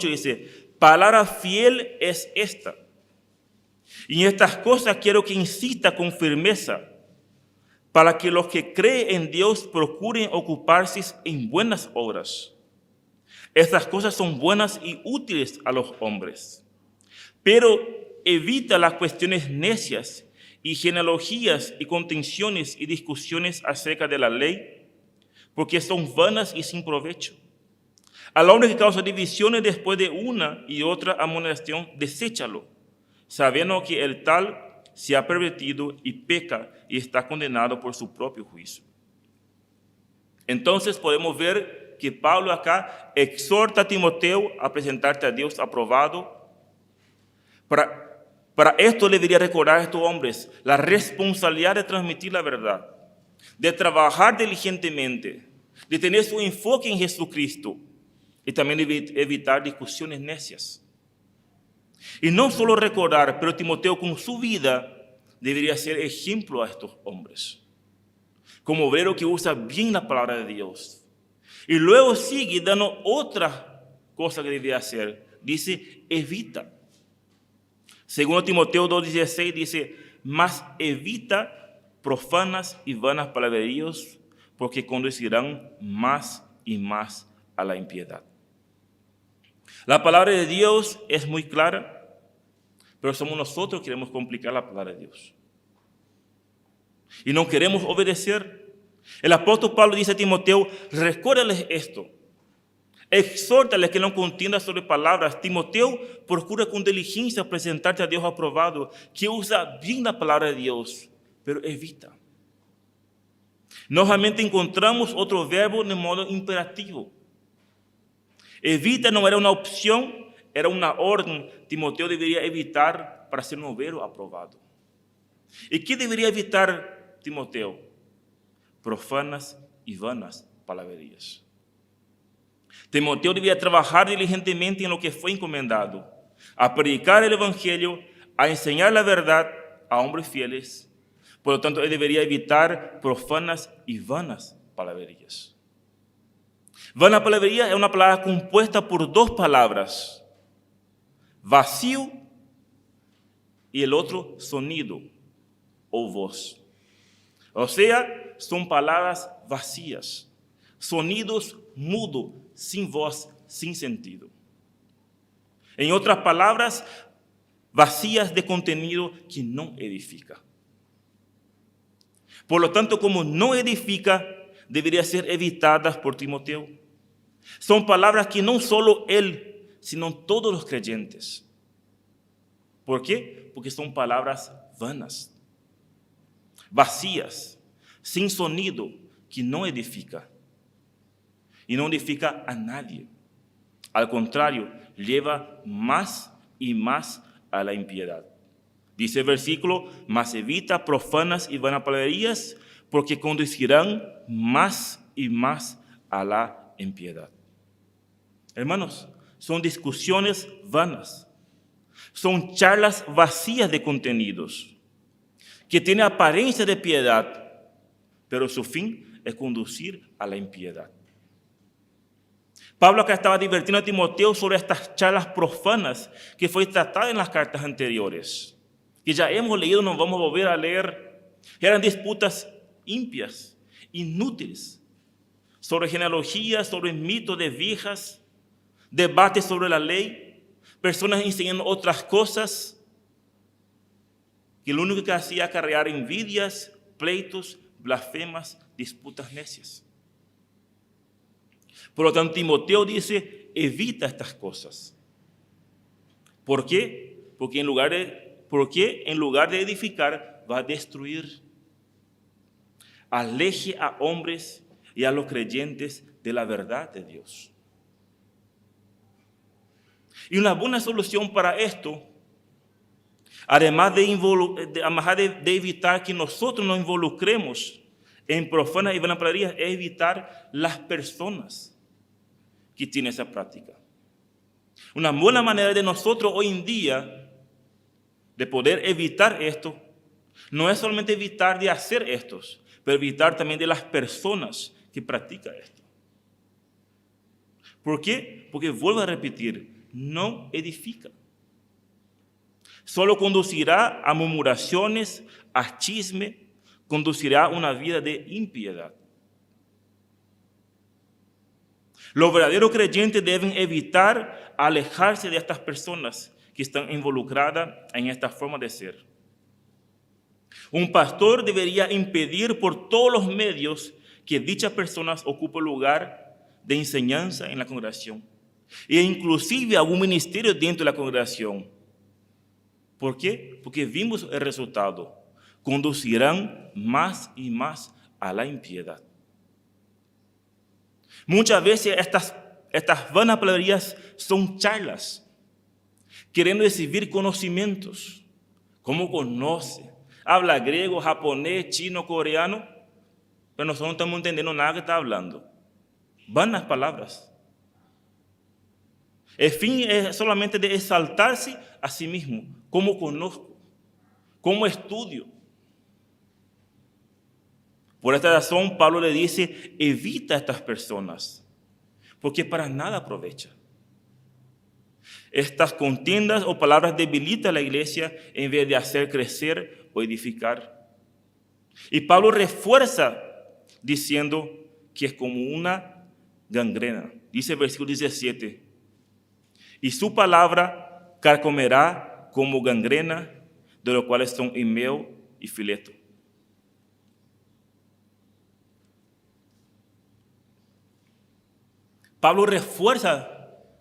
dice, palabra fiel es esta. Y en estas cosas quiero que insista con firmeza, para que los que creen en Dios procuren ocuparse en buenas obras. Estas cosas son buenas y útiles a los hombres. Pero evita las cuestiones necias y genealogías y contenciones y discusiones acerca de la ley, porque son vanas y sin provecho. Al hombre que causa divisiones después de una y otra amonestación, deséchalo, sabiendo que el tal se ha pervertido y peca y está condenado por su propio juicio. Entonces podemos ver que Pablo acá exhorta a Timoteo a presentarte a Dios aprobado. Para esto debería recordar a estos hombres la responsabilidad de transmitir la verdad, de trabajar diligentemente, de tener su enfoque en Jesucristo y también de evitar discusiones necias. Y no solo recordar, pero Timoteo con su vida debería ser ejemplo a estos hombres, como obrero que usa bien la palabra de Dios. Y luego sigue dando otra cosa que debería hacer. Dice, evita. Según Timoteo 2:16 dice, mas evita profanas y vanas palabreríos, porque conducirán más y más a la impiedad. La palabra de Dios es muy clara, pero somos nosotros que queremos complicar la palabra de Dios. Y no queremos obedecer. El apóstol Pablo dice a Timoteo, recuérdales esto. Exhórtales que no contiendan sobre palabras. Timoteo, procura con diligencia presentarte a Dios aprobado, que usa bien la palabra de Dios, pero evita. Nuevamente encontramos otro verbo de modo imperativo. Evita no era una opción, era una orden. Timoteo debería evitar para ser un obrero aprobado. ¿Y qué debería evitar Timoteo? Profanas y vanas palabrerías. Timoteo debía trabajar diligentemente en lo que fue encomendado, a predicar el evangelio, a enseñar la verdad a hombres fieles. Por lo tanto, él debería evitar profanas y vanas palabrerías. Vana palabrería es una palabra compuesta por dos palabras, vacío y el otro sonido o voz. O sea, son palabras vacías, sonidos mudos, sin voz, sin sentido. En otras palabras, vacías de contenido que no edifica. Por lo tanto, como no edifica, deberían ser evitadas por Timoteo. Son palabras que no solo él, sino todos los creyentes. ¿Por qué? Porque son palabras vanas, vacías, sin sonido, que no edifica. Y no edifica a nadie. Al contrario, lleva más y más a la impiedad. Dice el versículo, mas evita profanas y vanapalabrerías, porque conducirán más y más a la impiedad. Hermanos, son discusiones vanas. Son charlas vacías de contenidos, que tienen apariencia de piedad, pero su fin es conducir a la impiedad. Pablo acá estaba advirtiendo a Timoteo sobre estas charlas profanas que fue tratada en las cartas anteriores, que ya hemos leído, nos vamos a volver a leer. Eran disputas impias, inútiles, sobre genealogías, sobre mitos de viejas, debates sobre la ley, personas enseñando otras cosas, que lo único que hacía acarrear envidias, pleitos, blasfemas, disputas necias. Por lo tanto, Timoteo dice, evita estas cosas. ¿Por qué? Porque en lugar de edificar, va a destruir. Aleje a hombres y a los creyentes de la verdad de Dios. Y una buena solución para esto, además de evitar que nosotros nos involucremos en profanas y vanapalabrerías, es evitar las personas que tienen esa práctica. Una buena manera de nosotros hoy en día de poder evitar esto, no es solamente evitar de hacer estos, pero evitar también de las personas que practican esto. ¿Por qué? Porque vuelvo a repetir, no edifica. Solo conducirá a murmuraciones, a chisme, conducirá a una vida de impiedad. Los verdaderos creyentes deben evitar alejarse de estas personas que están involucradas en esta forma de ser. Un pastor debería impedir por todos los medios que dichas personas ocupen lugar de enseñanza en la congregación e inclusive algún ministerio dentro de la congregación. ¿Por qué? Porque vimos el resultado. Conducirán más y más a la impiedad. Muchas veces estas vanapalabrerías son charlas, queriendo recibir conocimientos. ¿Cómo conoce? Habla griego, japonés, chino, coreano, pero nosotros no estamos entendiendo nada que está hablando. Vanas palabras. El fin es solamente de exaltarse a sí mismo. ¿Cómo conozco? ¿Cómo estudio? Por esta razón, Pablo le dice, evita a estas personas, porque para nada aprovecha. Estas contiendas o palabras debilitan a la iglesia en vez de hacer crecer o edificar. Y Pablo refuerza diciendo que es como una gangrena. Dice el versículo 17, y su palabra carcomerá como gangrena, de los cuales son Himeo y Fileto. Pablo refuerza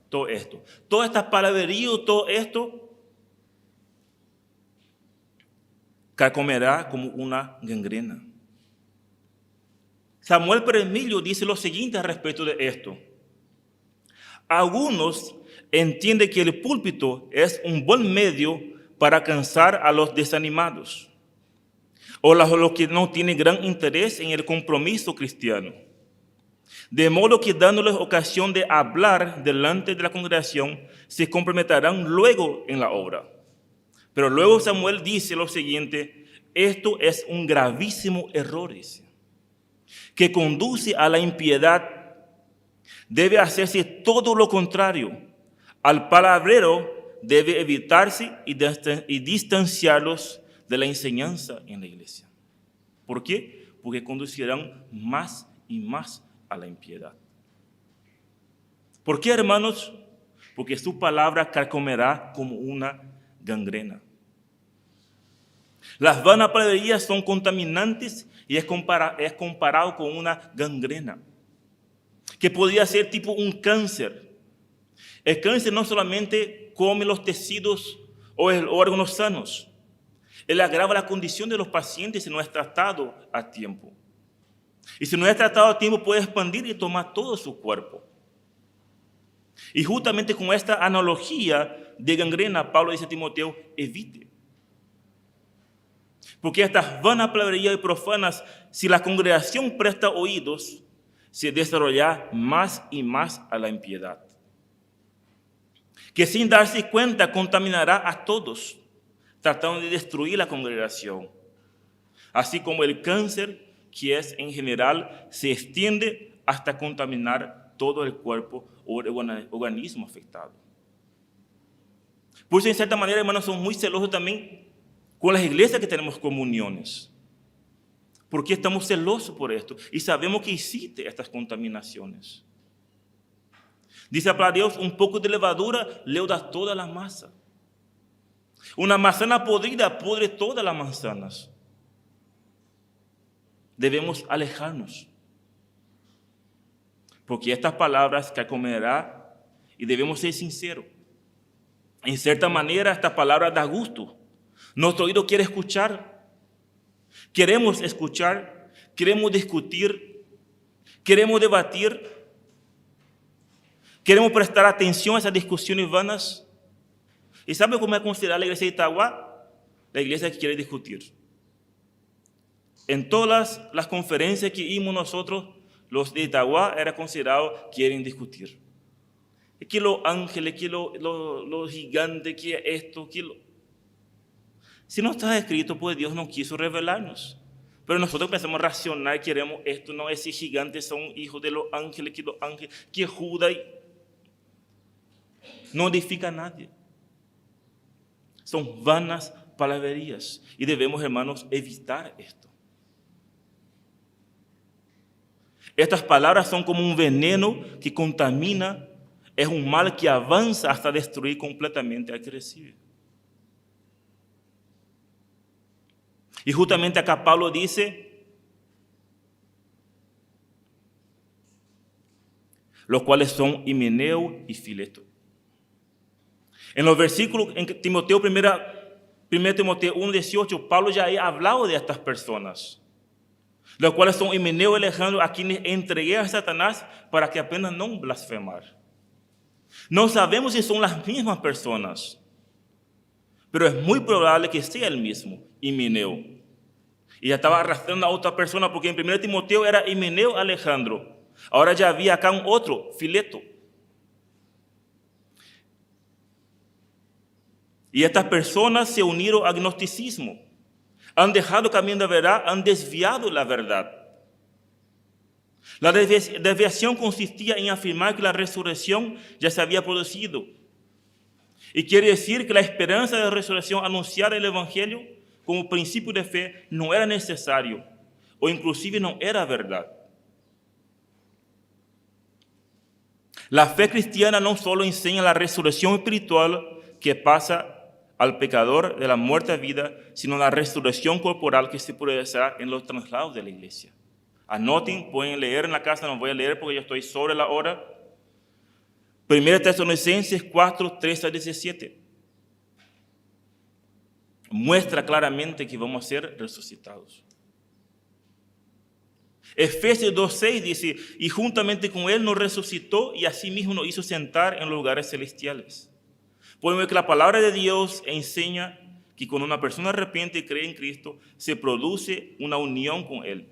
todo esto. Todas estas palabrerías, todo esto, carcomerá como una gangrena. Samuel Peremilio dice lo siguiente al respecto de esto. Algunos entienden que el púlpito es un buen medio para alcanzar a los desanimados o a los que no tienen gran interés en el compromiso cristiano. De modo que dándoles ocasión de hablar delante de la congregación, se comprometerán luego en la obra. Pero luego Samuel dice lo siguiente, esto es un gravísimo error, dice, que conduce a la impiedad. Debe hacerse todo lo contrario. Al palabrero debe evitarse y distanciarlos de la enseñanza en la iglesia. ¿Por qué? Porque conducirán más y más a la impiedad. ¿Por qué, hermanos? Porque su palabra carcomerá como una gangrena. Las vanapalabrerías son contaminantes y es comparado con una gangrena, que podría ser tipo un cáncer. El cáncer no solamente come los tejidos o órganos sanos. Él agrava la condición de los pacientes si no es tratado a tiempo. Y si no es tratado a tiempo, puede expandir y tomar todo su cuerpo. Y justamente con esta analogía de gangrena, Pablo dice a Timoteo, evite. Porque estas vanas palabrerías y profanas, si la congregación presta oídos, se desarrollará más y más a la impiedad, que sin darse cuenta contaminará a todos, tratando de destruir la congregación. Así como el cáncer, que es en general, se extiende hasta contaminar todo el cuerpo o el organismo afectado. Por eso, en cierta manera, hermanos, somos muy celosos también con las iglesias que tenemos comuniones. Porque estamos celosos por esto y sabemos que existen estas contaminaciones. Dice la palabra de Dios, un poco de levadura leuda toda la masa. Una manzana podrida pudre todas las manzanas. Debemos alejarnos. Porque estas palabras carcomerán y debemos ser sinceros. En cierta manera, estas palabras dan gusto. Nuestro oído quiere escuchar. Queremos escuchar, queremos discutir, queremos debatir, queremos prestar atención a esas discusiones vanas. ¿Y sabe cómo es considerada la iglesia de Itaguá? La iglesia que quiere discutir. En todas las conferencias que vimos nosotros, los de Itaguá eran considerados que quieren discutir. Que los ángeles, que los gigantes, que esto, que lo... Si no está escrito, pues Dios no quiso revelarnos. Pero nosotros empezamos a racionar, queremos esto, no, ese gigante son hijos de los ángeles, que Judas no edifica a nadie. Son vanas palabrerías y debemos, hermanos, evitar esto. Estas palabras son como un veneno que contamina, es un mal que avanza hasta destruir completamente al que recibe. Y justamente acá Pablo dice, los cuales son Himeneo y Fileto. En los versículos, en Timoteo, 1 Timoteo 1:18, Pablo ya ha hablado de estas personas, los cuales son Himeneo y Alejandro, a quienes entregué a Satanás para que apenas no blasfemar. No sabemos si son las mismas personas, pero es muy probable que sea el mismo, Himeneo. Y ya estaba arrastrando a otra persona, porque en 1 Timoteo era Himeneo Alejandro. Ahora ya había acá un otro, Fileto. Y estas personas se unieron al gnosticismo. Han dejado el camino de la verdad, han desviado la verdad. La desviación consistía en afirmar que la resurrección ya se había producido. Y quiere decir que la esperanza de la resurrección anunciada en el Evangelio como principio de fe no era necesario o inclusive no era verdad. La fe cristiana no solo enseña la resurrección espiritual que pasa al pecador de la muerte a vida, sino la resurrección corporal que se puede hacer en los traslados de la iglesia. Anoten, pueden leer en la casa, no voy a leer porque yo estoy sobre la hora. 1 Tesalonicenses 4, 13 a 17. Muestra claramente que vamos a ser resucitados. Efesios 2:6 dice, y juntamente con él nos resucitó y asimismo nos hizo sentar en los lugares celestiales. Podemos ver que la palabra de Dios enseña que cuando una persona arrepiente y cree en Cristo, se produce una unión con él.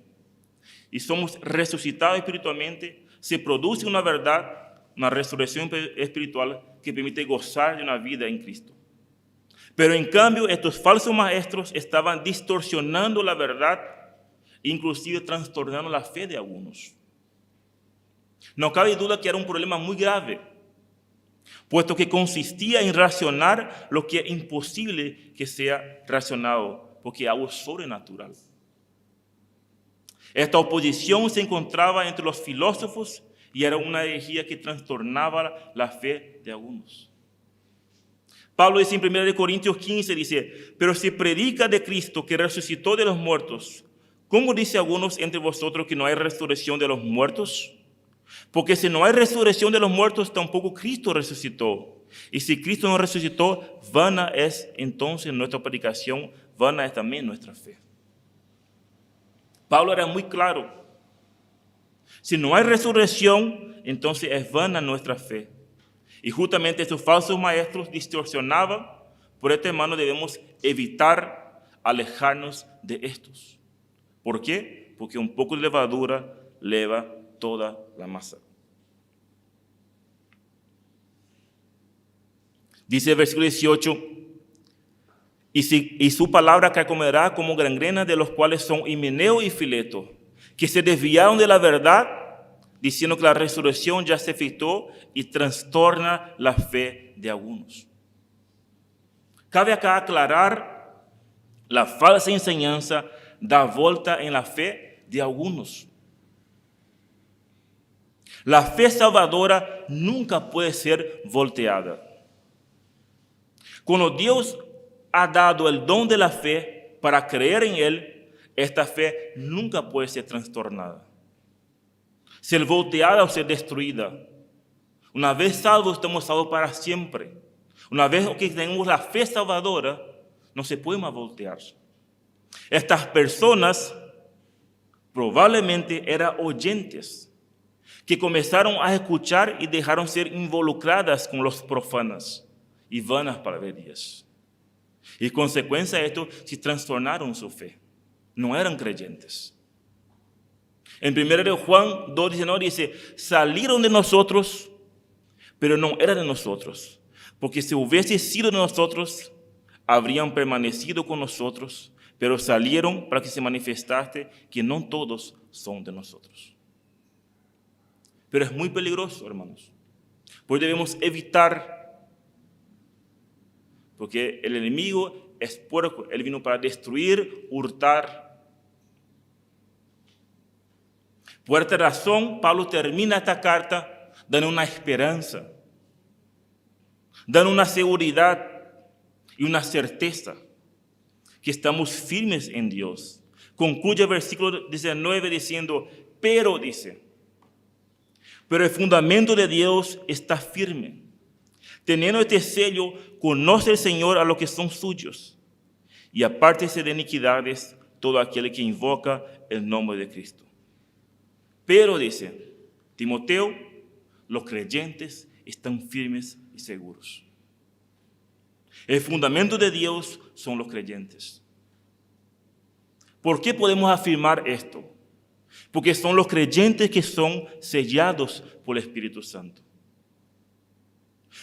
Y somos resucitados espiritualmente, se produce una verdad, una resurrección espiritual que permite gozar de una vida en Cristo. Pero en cambio, estos falsos maestros estaban distorsionando la verdad, inclusive trastornando la fe de algunos. No cabe duda que era un problema muy grave, puesto que consistía en racionar lo que es imposible que sea racionado, porque es algo sobrenatural. Esta oposición se encontraba entre los filósofos y era una herejía que trastornaba la fe de algunos. Pablo dice en 1 Corintios 15, dice, pero se predica de Cristo que resucitó de los muertos. ¿Cómo dice algunos entre vosotros que no hay resurrección de los muertos? Porque si no hay resurrección de los muertos, tampoco Cristo resucitó. Y si Cristo no resucitó, vana es entonces nuestra predicación, vana es también nuestra fe. Pablo era muy claro. Si no hay resurrección, entonces es vana nuestra fe. Y justamente estos falsos maestros distorsionaban. Por este, hermano, debemos evitar alejarnos de estos. ¿Por qué? Porque un poco de levadura leva toda la masa. Dice el versículo 18, y su palabra que comerá como gangrena, de los cuales son Himeneo y Fileto, que se desviaron de la verdad, diciendo que la resurrección ya se efectuó y trastorna la fe de algunos. Cabe acá aclarar la falsa enseñanza da vuelta en la fe de algunos. La fe salvadora nunca puede ser volteada. Cuando Dios ha dado el don de la fe para creer en Él, esta fe nunca puede ser trastornada, ser volteada o ser destruida. Una vez salvos, estamos salvos para siempre. Una vez que tenemos la fe salvadora, no se puede más voltear. Estas personas probablemente eran oyentes que comenzaron a escuchar y dejaron ser involucradas con los profanos y vanas palabrerías. Y consecuencia de esto, se trastornaron su fe. No eran creyentes. En 1 Juan 2:19 dice, salieron de nosotros, pero no eran de nosotros. Porque si hubiese sido de nosotros, habrían permanecido con nosotros, pero salieron para que se manifestase que no todos son de nosotros. Pero es muy peligroso, hermanos. Pues debemos evitar, porque el enemigo es puerco. Él vino para destruir, hurtar. Por esta razón, Pablo termina esta carta dando una esperanza, dando una seguridad y una certeza que estamos firmes en Dios. Concluye el versículo 19 diciendo, pero el fundamento de Dios está firme. Teniendo este sello, conoce el Señor a los que son suyos, y apártese de iniquidades todo aquel que invoca el nombre de Cristo. Pero dice Timoteo, los creyentes están firmes y seguros. El fundamento de Dios son los creyentes. ¿Por qué podemos afirmar esto? Porque son los creyentes que son sellados por el Espíritu Santo.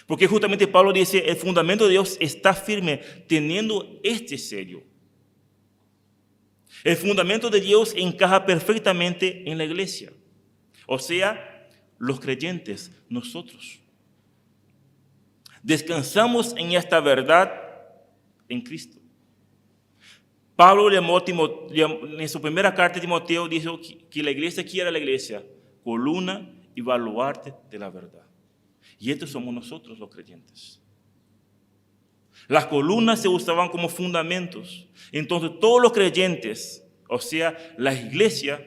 Porque justamente Pablo dice, el fundamento de Dios está firme teniendo este sello. El fundamento de Dios encaja perfectamente en la iglesia. O sea, los creyentes, nosotros. Descansamos en esta verdad en Cristo. Pablo llamó en su primera carta a Timoteo, dijo que la iglesia quiera la iglesia, columna y baluarte de la verdad. Y estos somos nosotros los creyentes. Las columnas se usaban como fundamentos. Entonces todos los creyentes, o sea, la iglesia,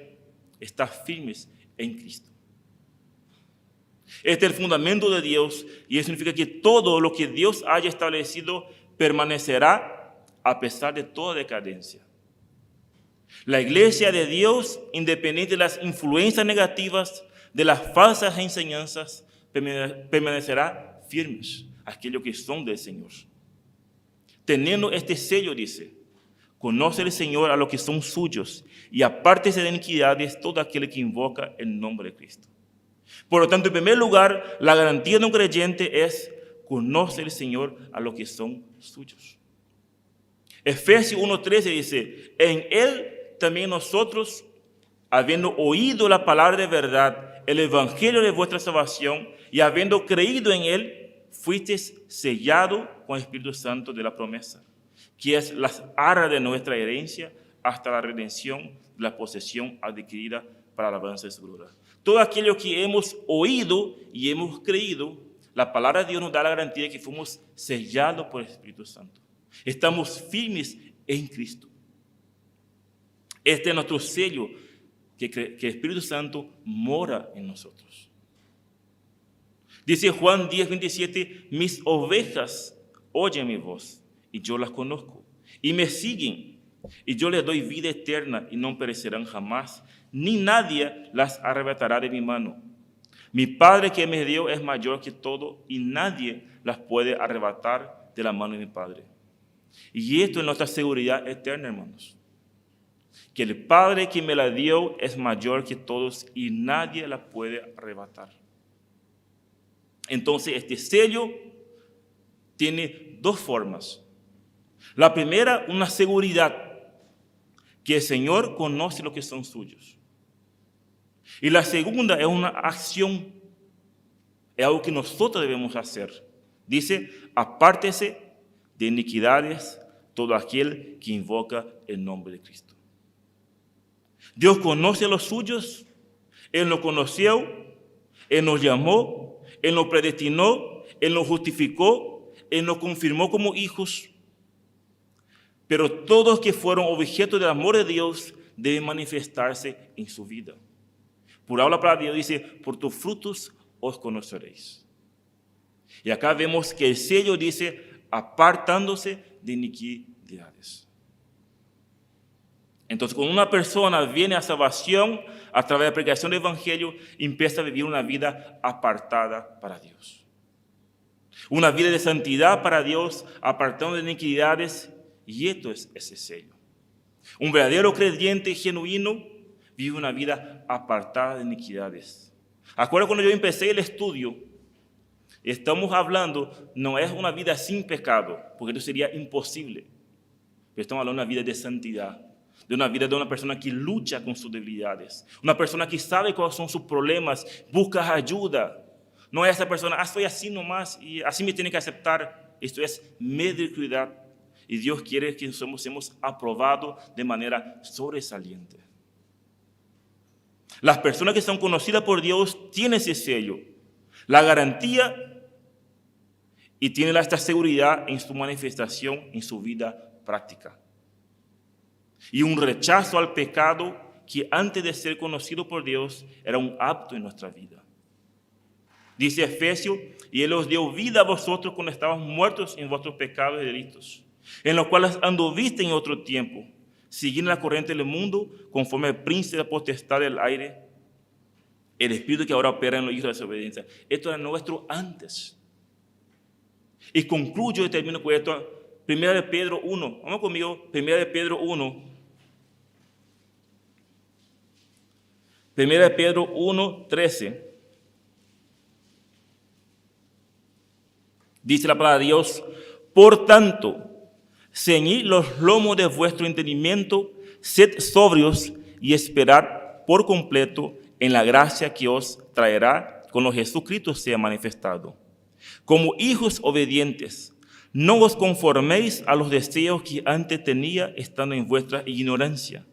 está firmes en Cristo. Este es el fundamento de Dios y eso significa que todo lo que Dios haya establecido permanecerá a pesar de toda decadencia. La iglesia de Dios, independiente de las influencias negativas, de las falsas enseñanzas, permanecerá firmes, aquellos que son del Señor. Teniendo este sello, dice, conoce el Señor a los que son suyos y apártese de iniquidades todo aquel que invoca el nombre de Cristo. Por lo tanto, en primer lugar, la garantía de un creyente es conoce el Señor a los que son suyos. Efesios 1:13 dice, en Él también nosotros, habiendo oído la palabra de verdad, el evangelio de vuestra salvación, y habiendo creído en Él, fuisteis sellados con el Espíritu Santo de la promesa, que es las arras de nuestra herencia hasta la redención de la posesión adquirida para la alabanza de su gloria. Todo aquello que hemos oído y hemos creído, la palabra de Dios nos da la garantía de que fuimos sellados por el Espíritu Santo. Estamos firmes en Cristo. Este es nuestro sello, que el Espíritu Santo mora en nosotros. Dice Juan 10:27, mis ovejas oyen mi voz, y yo las conozco, y me siguen, y yo les doy vida eterna, y no perecerán jamás, ni nadie las arrebatará de mi mano. Mi Padre que me dio es mayor que todo, y nadie las puede arrebatar de la mano de mi Padre. Y esto es nuestra seguridad eterna, hermanos. Que el Padre que me la dio es mayor que todos, y nadie la puede arrebatar. Entonces, este sello tiene dos formas. La primera, una seguridad, que el Señor conoce lo que son suyos. Y la segunda es una acción, es algo que nosotros debemos hacer. Dice, apártese de iniquidades todo aquel que invoca el nombre de Cristo. Dios conoce a los suyos, Él nos conoció, Él nos llamó, Él nos predestinó, Él nos justificó, Él nos confirmó como hijos. Pero todos que fueron objeto del amor de Dios deben manifestarse en su vida. Por habla para Dios dice, por tus frutos os conoceréis. Y acá vemos que el sello dice, apartándose de iniquidades. Entonces, cuando una persona viene a salvación a través de la predicación del Evangelio, empieza a vivir una vida apartada para Dios. Una vida de santidad para Dios, apartando de iniquidades, y esto es ese sello. Un verdadero creyente genuino vive una vida apartada de iniquidades. Acuerdo cuando yo empecé el estudio, estamos hablando, no es una vida sin pecado, porque eso sería imposible. Pero estamos hablando de una vida de santidad, de una vida de una persona que lucha con sus debilidades, una persona que sabe cuáles son sus problemas, busca ayuda. No es esa persona, soy así nomás y así me tiene que aceptar. Esto es mediocridad y Dios quiere que seamos aprobados de manera sobresaliente. Las personas que son conocidas por Dios tienen ese sello, la garantía y tienen esta seguridad en su manifestación, en su vida práctica. Y un rechazo al pecado que antes de ser conocido por Dios era un hábito en nuestra vida. Dice Efesios, y Él os dio vida a vosotros cuando estabas muertos en vuestros pecados y delitos, en los cuales anduviste en otro tiempo, siguiendo la corriente del mundo, conforme al príncipe de la potestad del aire, el espíritu que ahora opera en los hijos de desobediencia. Esto era nuestro antes. Y concluyo y termino con esto. 1 de Pedro 1. Vamos conmigo. 1 de Pedro 1. 1 de Pedro 1, 13. Dice la palabra de Dios. Por tanto, ceñid los lomos de vuestro entendimiento, sed sobrios y esperad por completo en la gracia que os traerá cuando Jesucristo sea manifestado. Como hijos obedientes, no os conforméis a los deseos que antes tenía estando en vuestra ignorancia,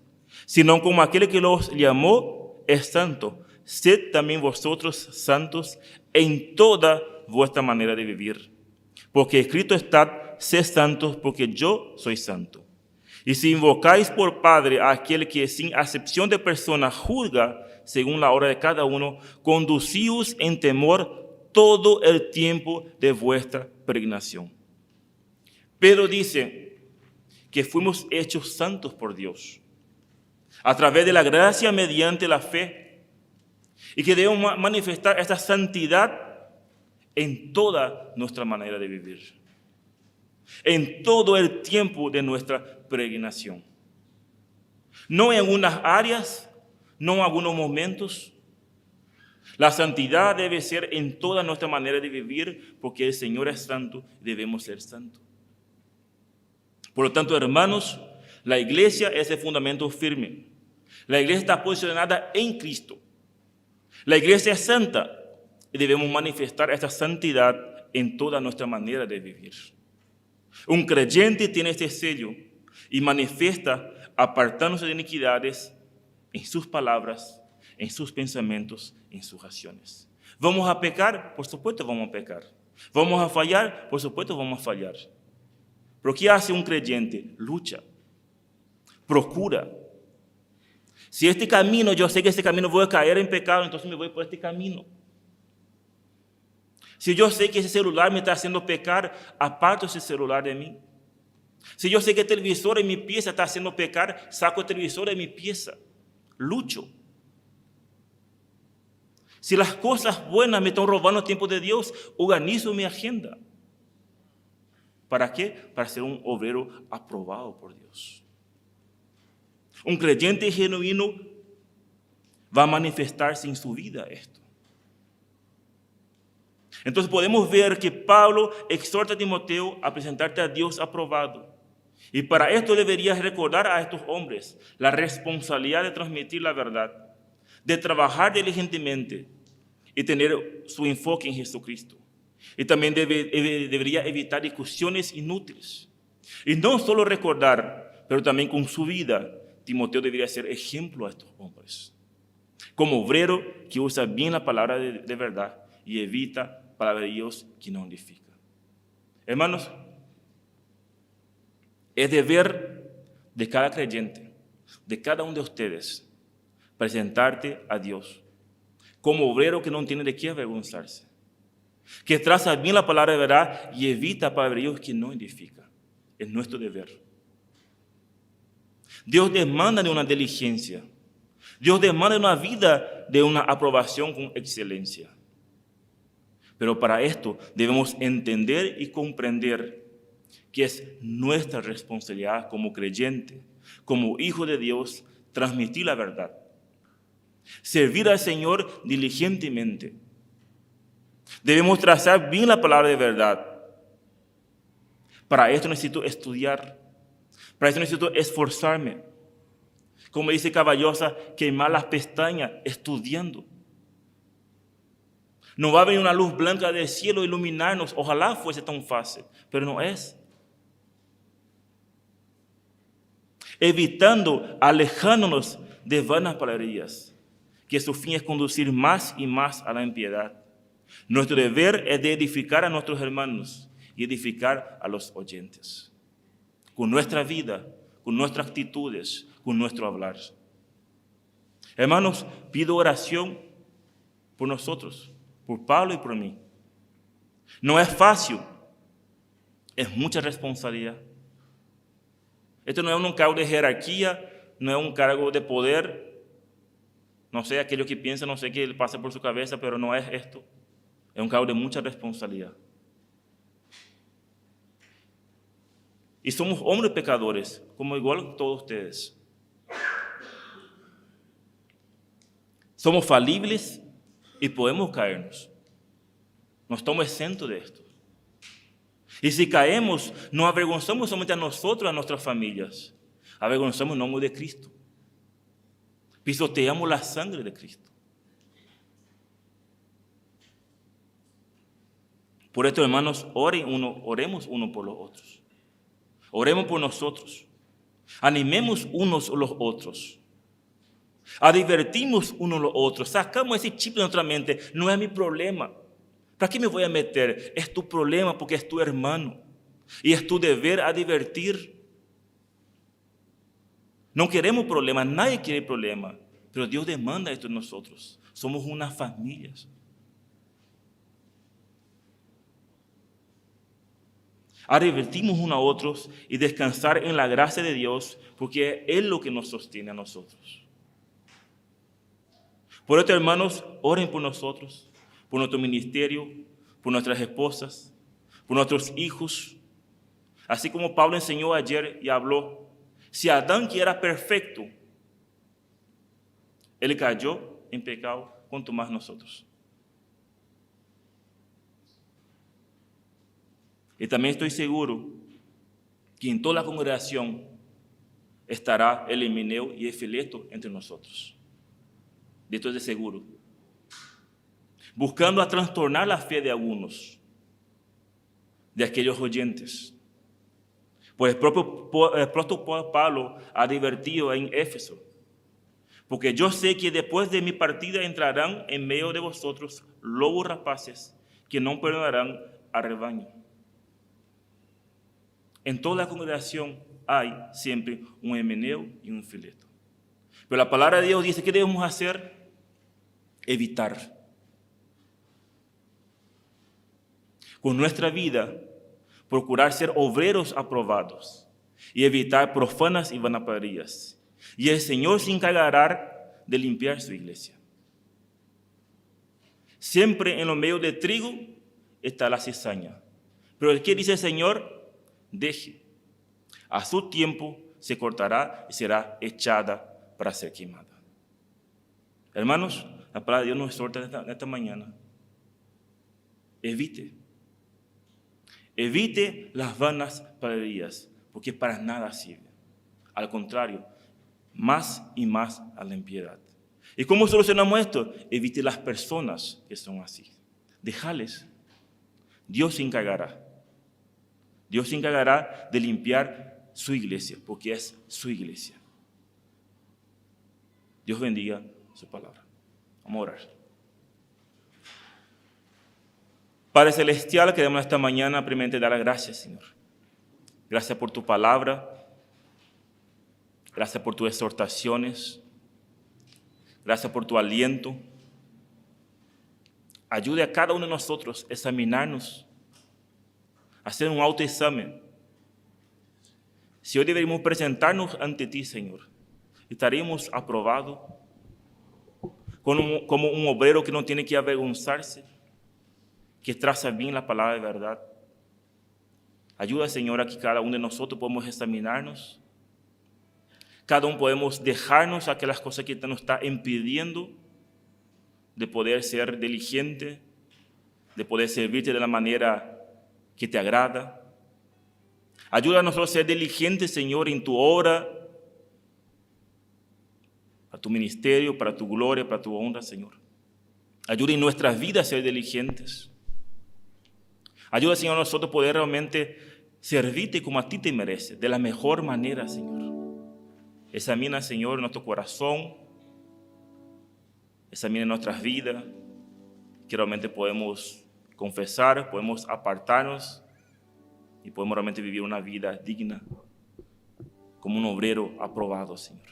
sino como aquel que los llamó es santo, sed también vosotros santos en toda vuestra manera de vivir. Porque escrito está, sed santos porque yo soy santo. Y si invocáis por Padre a aquel que sin acepción de persona juzga según la obra de cada uno, conducíos en temor todo el tiempo de vuestra peregrinación. Pedro dice que fuimos hechos santos por Dios a través de la gracia mediante la fe y que debemos manifestar esta santidad en toda nuestra manera de vivir, en todo el tiempo de nuestra peregrinación. No en algunas áreas, no en algunos momentos. La santidad debe ser en toda nuestra manera de vivir porque el Señor es santo y debemos ser santos. Por lo tanto, hermanos, la iglesia es el fundamento firme. La iglesia está posicionada en Cristo. La iglesia es santa y debemos manifestar esta santidad en toda nuestra manera de vivir. Un creyente tiene este sello y manifiesta apartándose de iniquidades en sus palabras, en sus pensamientos, en sus acciones. ¿Vamos a pecar? Por supuesto vamos a pecar. ¿Vamos a fallar? Por supuesto vamos a fallar. ¿Pero qué hace un creyente? Lucha, procura. Si este camino, yo sé que este camino voy a caer en pecado, entonces me voy por este camino. Si yo sé que ese celular me está haciendo pecar, aparto ese celular de mí. Si yo sé que el televisor en mi pieza está haciendo pecar, saco el televisor de mi pieza. Lucho. Si las cosas buenas me están robando el tiempo de Dios, organizo mi agenda. ¿Para qué? Para ser un obrero aprobado por Dios. Un creyente genuino va a manifestarse en su vida esto. Entonces podemos ver que Pablo exhorta a Timoteo a presentarte a Dios aprobado. Y para esto deberías recordar a estos hombres la responsabilidad de transmitir la verdad, de trabajar diligentemente y tener su enfoque en Jesucristo. Y también debería evitar discusiones inútiles. Y no solo recordar, pero también con su vida, Timoteo debería ser ejemplo a estos hombres. Como obrero que usa bien la palabra de verdad y evita palabreríos que no edifican. Hermanos, es deber de cada creyente, de cada uno de ustedes, presentarte a Dios como obrero que no tiene de qué avergonzarse, que traza bien la palabra de verdad y evita palabreríos que no edifican. Es nuestro deber. Dios demanda de una diligencia. Dios demanda de una vida de una aprobación con excelencia. Pero para esto debemos entender y comprender que es nuestra responsabilidad como creyente, como hijo de Dios, transmitir la verdad. Servir al Señor diligentemente. Debemos trazar bien la palabra de verdad. Para esto necesito estudiar. Para esto necesito esforzarme. Como dice Caballosa, quemar las pestañas estudiando. No va a venir una luz blanca del cielo a iluminarnos. Ojalá fuese tan fácil, pero no es. Evitando, alejándonos de vanas palabrerías, que su fin es conducir más y más a la impiedad. Nuestro deber es de edificar a nuestros hermanos y edificar a los oyentes. Con nuestra vida, con nuestras actitudes, con nuestro hablar. Hermanos, pido oración por nosotros, por Pablo y por mí. No es fácil, es mucha responsabilidad. Esto no es un cargo de jerarquía, no es un cargo de poder. No sé, aquello que piensa, no sé qué le pasa por su cabeza, pero no es esto. Es un cargo de mucha responsabilidad. Y somos hombres pecadores, como igual todos ustedes. Somos falibles y podemos caernos. No estamos exentos de esto. Y si caemos, no avergonzamos solamente a nosotros, a nuestras familias. Avergonzamos el nombre de Cristo. Pisoteamos la sangre de Cristo. Por esto, hermanos, oremos uno por los otros. Oremos por nosotros. Animemos unos a los otros. Advertimos unos a los otros. Sacamos ese chip de nuestra mente. No es mi problema. ¿Para qué me voy a meter? Es tu problema porque es tu hermano. Y es tu deber advertir. No queremos problemas. Nadie quiere problemas. Pero Dios demanda esto de nosotros. Somos una familia. Advertimos unos a otros y descansar en la gracia de Dios, porque es lo que nos sostiene a nosotros. Por esto, hermanos, oren por nosotros, por nuestro ministerio, por nuestras esposas, por nuestros hijos. Así como Pablo enseñó ayer y habló, si Adán, que era perfecto, él cayó en pecado, cuanto más nosotros. Y también estoy seguro que en toda la congregación estará el Himeneo y el Fileto entre nosotros. De esto es de seguro. Buscando a trastornar la fe de algunos, de aquellos oyentes. Pues el propio Pablo ha advertido en Éfeso, porque yo sé que después de mi partida entrarán en medio de vosotros lobos rapaces que no perdonarán al rebaño. En toda la congregación hay siempre un Himeneo y un Fileto. Pero la palabra de Dios dice, ¿qué debemos hacer? Evitar. con nuestra vida, procurar ser obreros aprobados y evitar profanas y vanaglorias. Y el Señor se encargará de limpiar su iglesia. Siempre en lo medio del trigo está la cizaña. Pero el que dice el Señor, deje. A su tiempo se cortará y será echada para ser quemada. Hermanos, la palabra de Dios nos exhorta esta mañana. Evite las vanas palabrerías, porque para nada sirve. Al contrario, más y más a la impiedad. ¿Y cómo solucionamos esto? Evite las personas que son así. Déjales. Dios se encargará. Dios se encargará de limpiar su iglesia, porque es su iglesia. Dios bendiga su palabra. Vamos a orar. Padre Celestial, queremos esta mañana primeramente dar las gracias, Señor. Gracias por tu palabra. Gracias por tus exhortaciones. Gracias por tu aliento. Ayude a cada uno de nosotros a examinarnos, a hacer un autoexamen. Si hoy deberíamos presentarnos ante ti, Señor, estaremos aprobados como un obrero que no tiene que avergonzarse, que traza bien la palabra de verdad. Ayuda, Señor, a que cada uno de nosotros podamos examinarnos. Cada uno podemos dejarnos aquellas cosas que nos está impidiendo de poder ser diligente, de poder servirte de la manera que te agrada. Ayuda a nosotros a ser diligentes, Señor, en tu obra, para tu ministerio, para tu gloria, para tu honra, Señor. Ayuda en nuestras vidas a ser diligentes. Ayuda, Señor, a nosotros poder realmente servirte como a ti te mereces, de la mejor manera, Señor. Examina, Señor, nuestro corazón, examina nuestras vidas, que realmente podemos confesar, podemos apartarnos y podemos realmente vivir una vida digna, como un obrero aprobado, Señor.